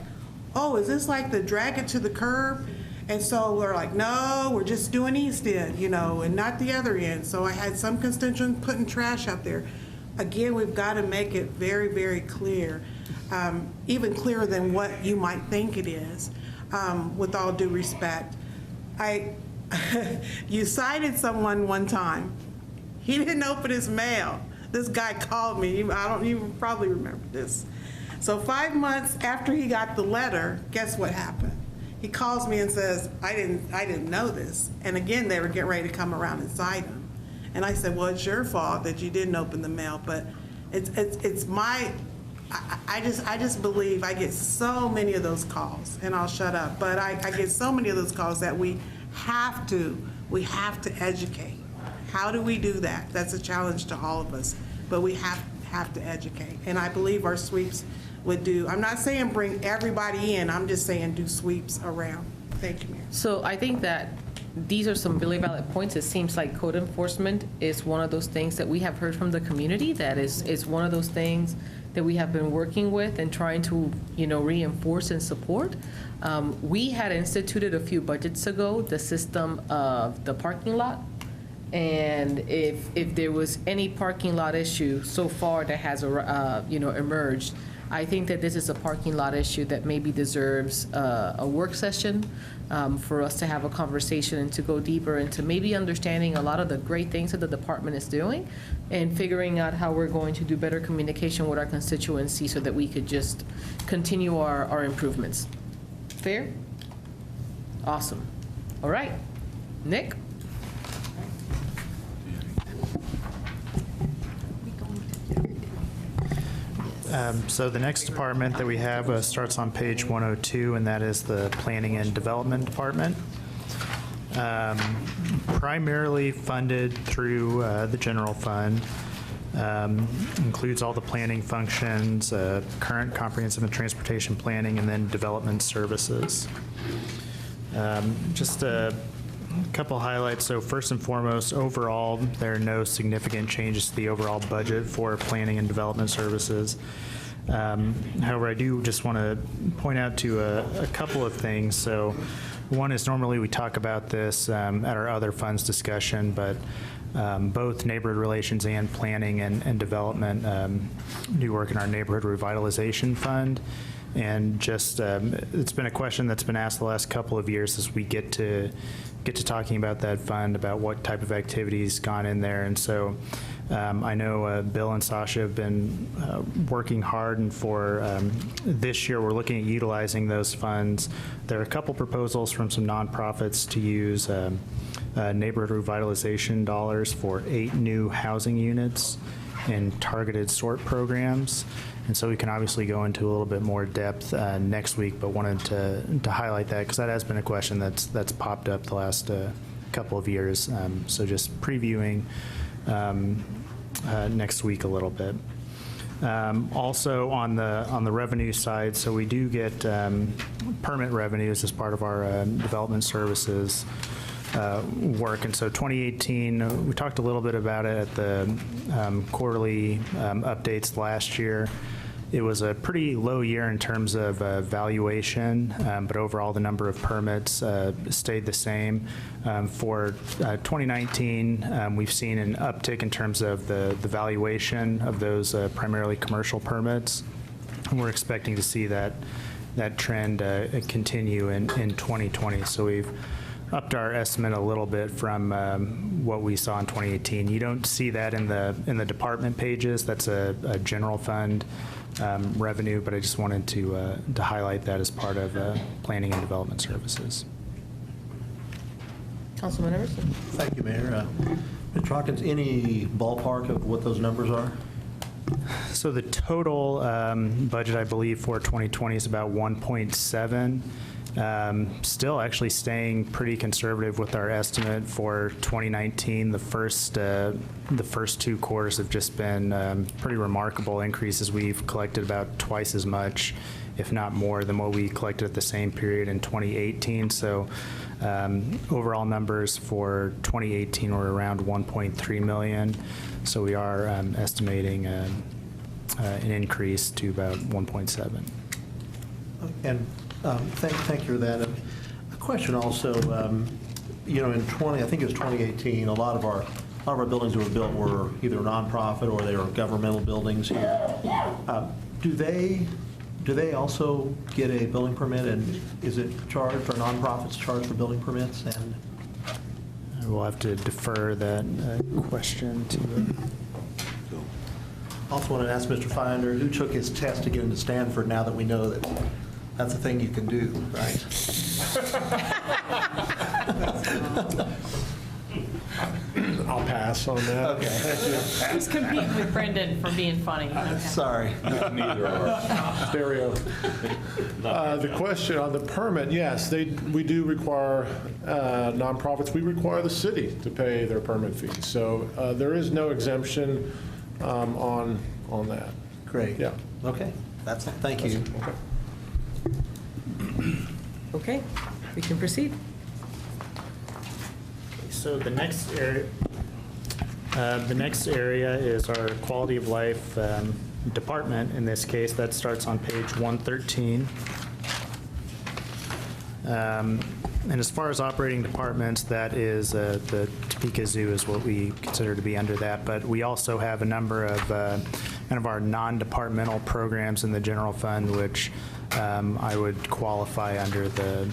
F: oh, is this like the drag it to the curb? And so we're like, no, we're just doing East End, and not the other end. So I had some constituents putting trash out there. Again, we've got to make it very, very clear, even clearer than what you might think it is, with all due respect. You cited someone one time. He didn't open his mail. This guy called me. You probably remember this. So 5 months after he got the letter, guess what happened? He calls me and says, I didn't know this. And again, they were getting ready to come around and cite him. And I said, well, it's your fault that you didn't open the mail, but it's my, I just believe I get so many of those calls, and I'll shut up, but I get so many of those calls that we have to educate. How do we do that? That's a challenge to all of us, but we have to educate. And I believe our sweeps would do, I'm not saying bring everybody in, I'm just saying do sweeps around. Thank you, Mayor.
A: So I think that these are some really valid points. It seems like code enforcement is one of those things that we have heard from the community, that is one of those things that we have been working with and trying to, reinforce and support. We had instituted a few budgets ago the system of the parking lot. And if there was any parking lot issue so far that has, emerged, I think that this is a parking lot issue that maybe deserves a work session for us to have a conversation and to go deeper into maybe understanding a lot of the great things that the department is doing and figuring out how we're going to do better communication with our constituency so that we could just continue our improvements. Fair? Awesome. All right. Nick?
D: So the next department that we have starts on page 102, and that is the Planning and Development Department. Primarily funded through the general fund. Includes all the planning functions, current comprehensive and transportation planning, and then development services. Just a couple highlights. So first and foremost, overall, there are no significant changes to the overall budget for planning and development services. However, I do just want to point out to a couple of things. So one is normally we talk about this at our other funds discussion, but both neighborhood relations and planning and development do work in our neighborhood revitalization fund. And just, it's been a question that's been asked the last couple of years as we get to talking about that fund, about what type of activities gone in there. And so I know Bill and Sasha have been working hard, and for this year, we're looking at utilizing those funds. There are a couple proposals from some nonprofits to use neighborhood revitalization dollars for 8 new housing units and targeted sort programs. And so we can obviously go into a little bit more depth next week, but wanted to highlight that because that has been a question that's popped up the last couple of years. So just previewing next week a little bit. Also on the revenue side, so we do get permit revenues as part of our development services work. And so 2018, we talked a little bit about it at the quarterly updates last year. It was a pretty low year in terms of valuation, but overall the number of permits stayed the same. For 2019, we've seen an uptick in terms of the valuation of those primarily commercial permits. And we're expecting to see that trend continue in 2020. So we've upped our estimate a little bit from what we saw in 2018. You don't see that in the department pages. That's a general fund revenue, but I just wanted to highlight that as part of planning and development services.
A: Councilman Emerson.
H: Thank you, Mayor. Mr. Hawkins, any ballpark of what those numbers are?
D: So the total budget, I believe, for 2020 is about 1.7. Still actually staying pretty conservative with our estimate for 2019. The first 2 quarters have just been pretty remarkable increases. We've collected about twice as much, if not more, than what we collected at the same period in 2018. So overall numbers for 2018 were around 1.3 million. So we are estimating an increase to about 1.7.
H: And thank you for that. A question also, in I think it was 2018, a lot of our buildings that were built were either nonprofit or they were governmental buildings here. Do they also get a building permit, and is it charged, or nonprofits charged for building permits? And
D: we'll have to defer that question to.
H: Also want to ask Mr. Finder, who took his test to get into Stanford now that we know that that's a thing you can do, right?
P: I'll pass on that.
H: Okay, thank you.
B: Who's competing with Brendan for being funny? Okay.
H: Sorry.
P: Neither are. Stereo. The question on the permit, yes, we do require nonprofits. We require the city to pay their permit fees. So there is no exemption on that.
H: Great.
P: Yeah.
H: Okay. Thank you.
P: Okay.
A: Okay, we can proceed.
D: So the next area is our quality of life department. In this case, that starts on page 113. And as far as operating departments, that is the Topeka Zoo is what we consider to be under that. But we also have a number of kind of our non-departmental programs in the general fund, which I would qualify under the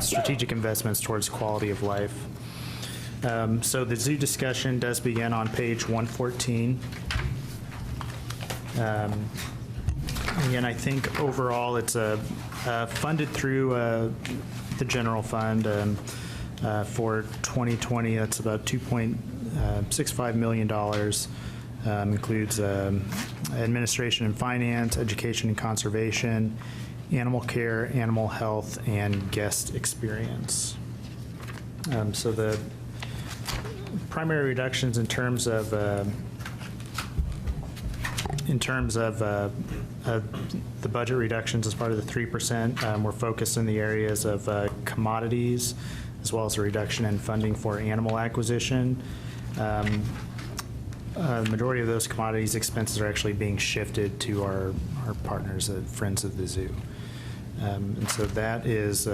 D: strategic investments towards quality of life. So the zoo discussion does begin on page 114. Again, I think overall it's funded through the general fund. For 2020, that's about $2.65 million. Includes administration and finance, education and conservation, animal care, animal health, and guest experience. So the primary reductions in terms of the budget reductions as part of the 3%, we're focused in the areas of commodities, as well as a reduction in funding for animal acquisition. The majority of those commodities expenses are actually being shifted to our partners at Friends of the Zoo. And so that is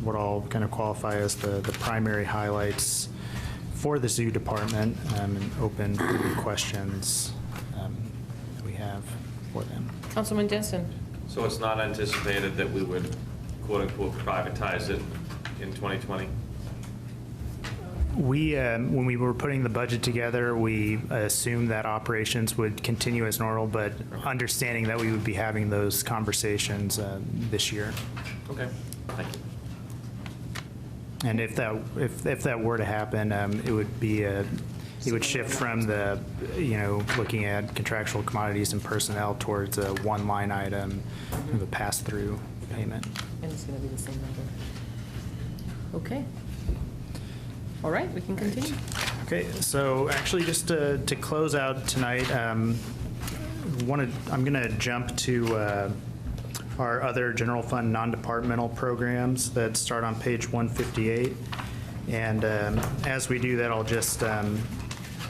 D: what I'll kind of qualify as the primary highlights for the zoo department, and open for any questions that we have for them.
A: Councilman Jensen.
E: So it's not anticipated that we would quote-unquote privatize it in 2020?
D: We, when we were putting the budget together, we assumed that operations would continue as normal, but understanding that we would be having those conversations this year.
E: Okay, thank you.
D: And if that were to happen, it would be it would shift from the, looking at contractual commodities and personnel towards a one line item of a pass-through payment.
A: And it's going to be the same number. Okay. All right, we can continue.
D: Okay, so actually just to close out tonight, I'm going to jump to our other general fund non-departmental programs that start on page 158. And as we do that, I'll just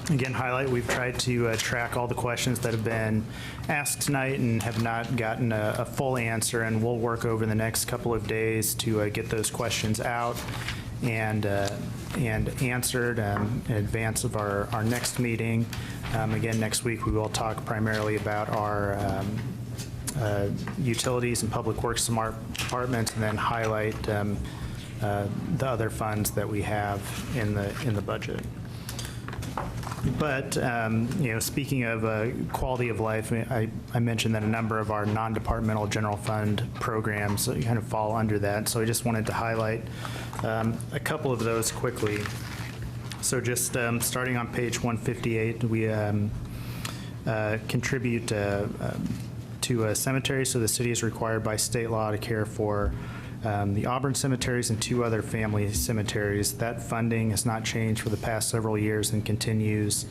D: again highlight we've tried to track all the questions that have been asked tonight and have not gotten a full answer, and we'll work over the next couple of days to get those questions out and answered in advance of our next meeting. Again, next week we will talk primarily about our utilities and public works departments, and then highlight the other funds that we have in the budget. But speaking of quality of life, I mentioned that a number of our non-departmental general fund programs kind of fall under that. So I just wanted to highlight a couple of those quickly. So just starting on page 158, we contribute to a cemetery. So the city is required by state law to care for the Auburn cemeteries and 2 other family cemeteries. That funding has not changed for the past several years and continues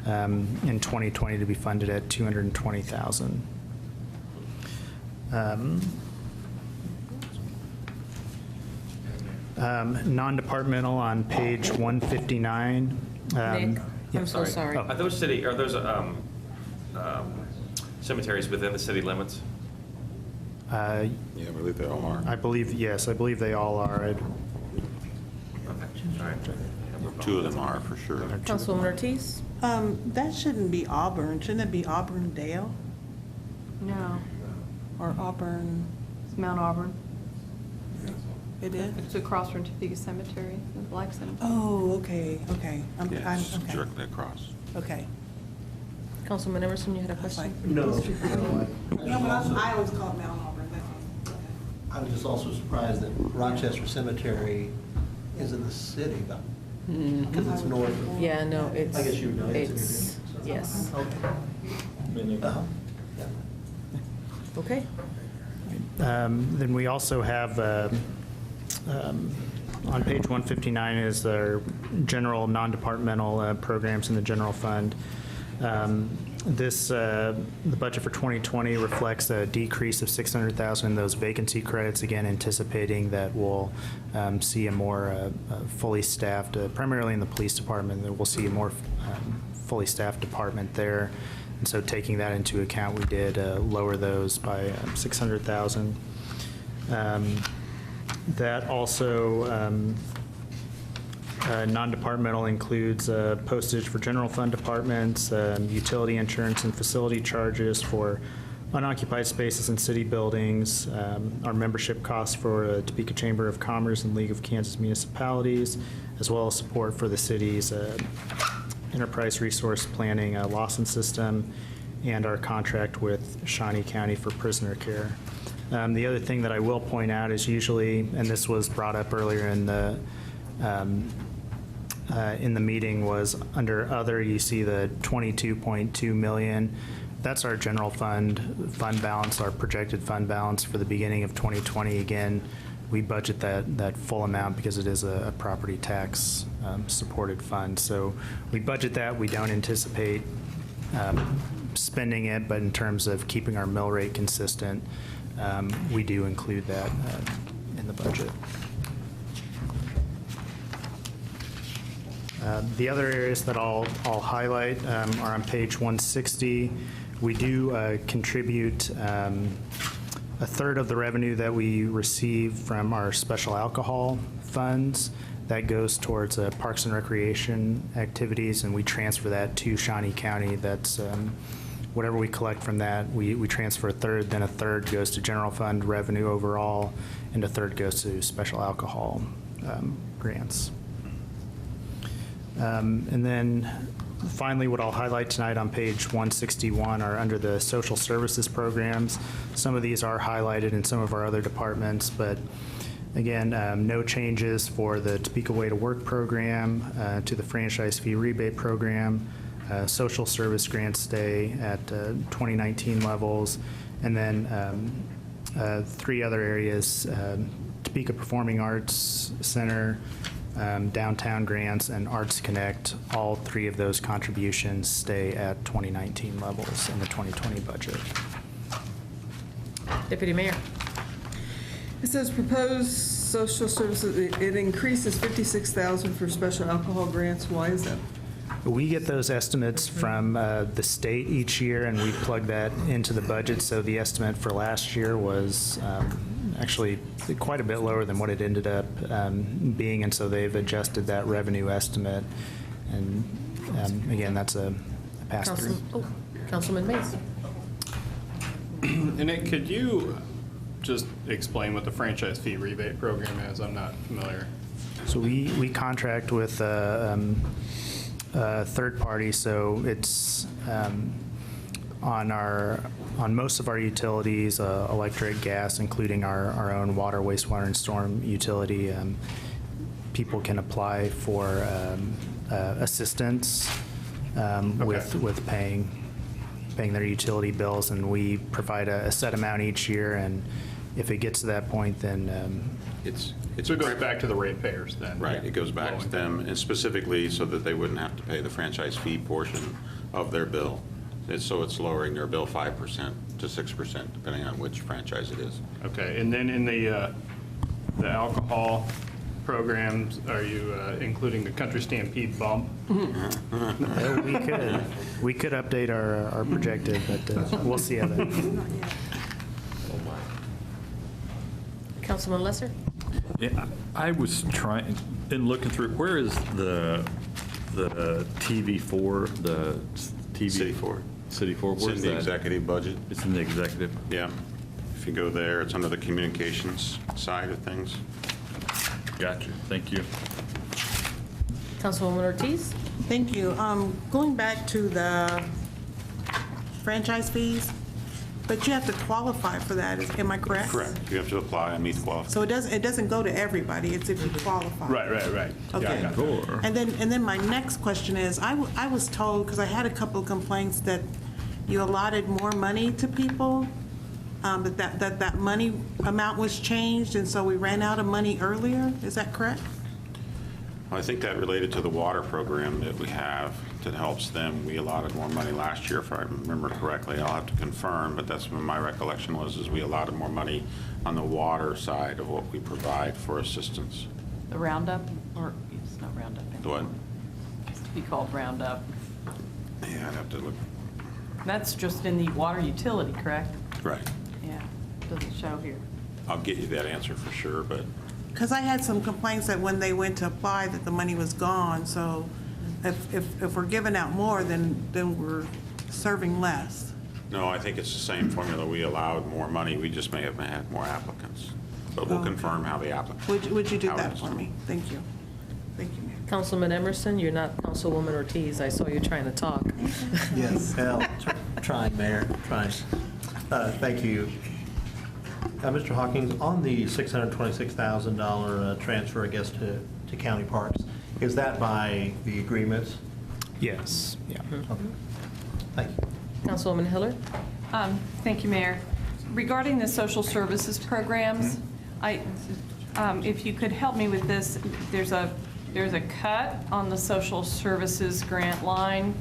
D: in 2020 to be funded at $220,000. Non-departmental on page 159.
A: Nick, I'm so sorry.
E: Are those cemeteries within the city limits?
C: Yeah, I believe they all are.
D: I believe, yes, I believe they all are.
E: Okay, all right.
C: 2 of them are, for sure.
A: Councilwoman Ortiz?
F: That shouldn't be Auburn. Shouldn't it be Auburndale
B: No,
F: or Auburn?
B: it's Mount Auburn.
F: It is?
B: It's across from Topeka Cemetery, the Black Cemetery.
F: Oh, okay.
C: Yeah, it's
F: okay.
C: directly across.
F: Okay.
A: Councilman Emerson, you had a question?
H: No.
F: No, but I always call it Mount Auburn.
H: I was just also surprised that Rochester Cemetery is in the city, though, because it's north of.
A: Yeah, no, it's.
H: I guess you would know.
A: It's, yes.
H: Uh-huh. Yeah.
A: Okay.
D: Then we also have, on page 159 is our general non-departmental programs in the general fund. The budget for 2020 reflects a decrease of $600,000 in those vacancy credits, again anticipating that we'll see a more fully staffed, primarily in the police department, that we'll see a more fully staffed department there. And so taking that into account, we did lower those by $600,000. That also non-departmental includes postage for general fund departments, utility insurance and facility charges for unoccupied spaces in city buildings, our membership costs for Topeka Chamber of Commerce and League of Kansas Municipalities, as well as support for the city's enterprise resource planning Lawson system, and our contract with Shawnee County for prisoner care. The other thing that I will point out is usually, and this was brought up earlier in the in the meeting was under other, you see the 22.2 million. That's our general fund balance, our projected fund balance for the beginning of 2020. Again, we budget that full amount because it is a property tax supported fund. So we budget that. We don't anticipate spending it, but in terms of keeping our mill rate consistent, we do include that in the budget. The other areas that I'll highlight are on page 160. We do contribute a third of the revenue that we receive from our special alcohol funds. That goes towards parks and recreation activities, and we transfer that to Shawnee County. That's whatever we collect from that, we transfer a third, then a third goes to general fund revenue overall, and a third goes to special alcohol grants. And then finally, what I'll highlight tonight on page 161 are under the social services programs. Some of these are highlighted in some of our other departments, but again, no changes for the Topeka Way to Work program, to the franchise fee rebate program. Social service grants stay at 2019 levels. And then 3 other areas, Topeka Performing Arts Center, downtown grants, and Arts Connect, all 3 of those contributions stay at 2019 levels in the 2020 budget.
A: Deputy Mayor.
G: It says proposed social services, it increases $56,000 for special alcohol grants. Why is that?
D: We get those estimates from the state each year, and we plug that into the budget. So the estimate for last year was actually quite a bit lower than what it ended up being, and so they've adjusted that revenue estimate. And again, that's a pass-through.
A: Councilman Mays.
M: And could you just explain what the franchise fee rebate program is? I'm not familiar.
D: So we contract with a third party, so it's on most of our utilities, electric, gas, including our own water, wastewater, and storm utility. People can apply for assistance with paying their utility bills, and we provide a set amount each year, and if it gets to that point, then
M: So it goes back to the ratepayers then?
C: Right, it goes back to them, and specifically so that they wouldn't have to pay the franchise fee portion of their bill. So it's lowering their bill 5% to 6%, depending on which franchise it is.
M: Okay, and then in the alcohol programs, are you including the Country Stampede bump?
D: We could update our projected, but we'll see how that.
A: Councilman Lesser?
O: Yeah, I was trying, in looking through, where is the TV4, the TV?
C: City 4.
O: City 4,
C: It's
O: where's
C: in the
O: that?
C: executive budget.
O: It's in the executive?
C: Yeah. If you go there, it's under the communications side of things.
O: Gotcha, thank you.
A: Councilwoman Ortiz?
F: Thank you. Going back to the franchise fees, but you have to qualify for that, am I correct?
C: Correct. You have to apply and meet the qualifications.
F: So it doesn't go to everybody, it's if you qualify.
M: Right.
F: Okay.
M: Yeah, I got that.
F: And then my next question is, I was told, because I had a couple of complaints that you allotted more money to people, that money amount was changed, and so we ran out of money earlier. Is that correct?
C: I think that related to the water program that we have that helps them. We allotted more money last year, if I remember correctly. I'll have to confirm, but that's what my recollection was, is we allotted more money on the water side of what we provide for assistance.
B: The Roundup, or it's not Roundup anymore.
C: What?
B: It used to be called Roundup.
C: Yeah, I'd have to look.
B: That's just in the water utility, correct?
C: Right.
B: Yeah, doesn't show here.
C: I'll get you that answer for sure, but
F: Because I had some complaints that when they went to apply, that the money was gone, so if we're giving out more, then we're serving less.
C: no, I think it's the same formula. We allowed more money. We just may have had more applicants. But we'll confirm how the applicants.
F: Would you do
C: how
F: that
C: it's
F: for
C: done.
F: me? Thank you. Thank you, Mayor.
A: Councilman Emerson, you're not Councilwoman Ortiz. I saw you trying to talk.
H: Yes, well, trying, Mayor, trying. Thank you. Mr. Hawkins, on the $626,000 transfer, I guess, to county parks, Is that by the agreements?
D: Yes, yeah.
H: Thank you.
A: Councilwoman Hiller?
B: Thank you, Mayor. Regarding the social services programs, if you could help me with this, there's a cut on the social services grant line.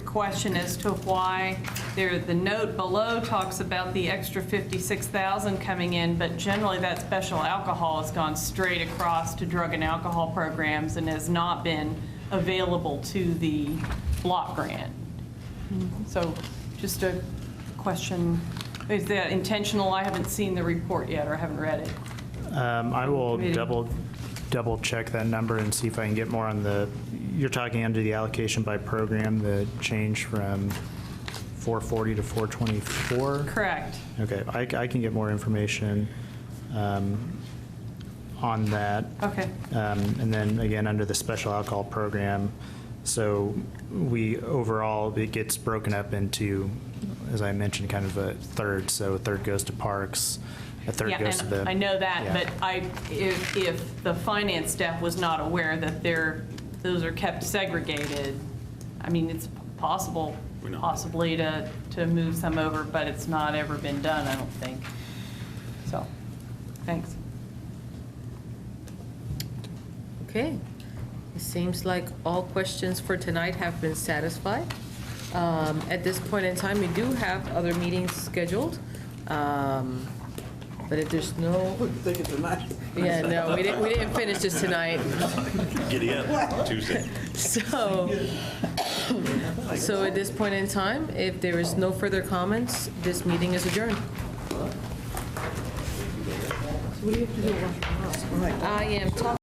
B: Question as to why. The note below talks about the extra 56,000 coming in, but generally that special alcohol has gone straight across to drug and alcohol programs and has not been available to the block grant. So just a question, is that intentional? I haven't seen the report yet, or I haven't read it.
D: I will
B: Committee.
D: double check that number and see if I can get more on you're talking under the allocation by program, the change from 440 to 424?
B: Correct.
D: Okay, I can get more information on that.
B: Okay.
D: And then again, under the special alcohol program, so overall, it gets broken up into, as I mentioned, kind of a third. So a third goes to parks, a third
B: Yeah,
D: goes to the.
B: and I know that,
D: yeah.
B: but if the finance staff was not aware that those are kept segregated, I mean, it's possible, possibly to move some over, but it's not ever been done, I don't think. So, thanks.
A: Okay. It seems like all questions for tonight have been satisfied. At this point in time, we do have other meetings scheduled. But if there's no. Yeah, no, we didn't finish this tonight.
C: Get in, Tuesday.
A: So at this point in time, if there is no further comments, this meeting is adjourned.
G: What do you have to do?
A: I am talking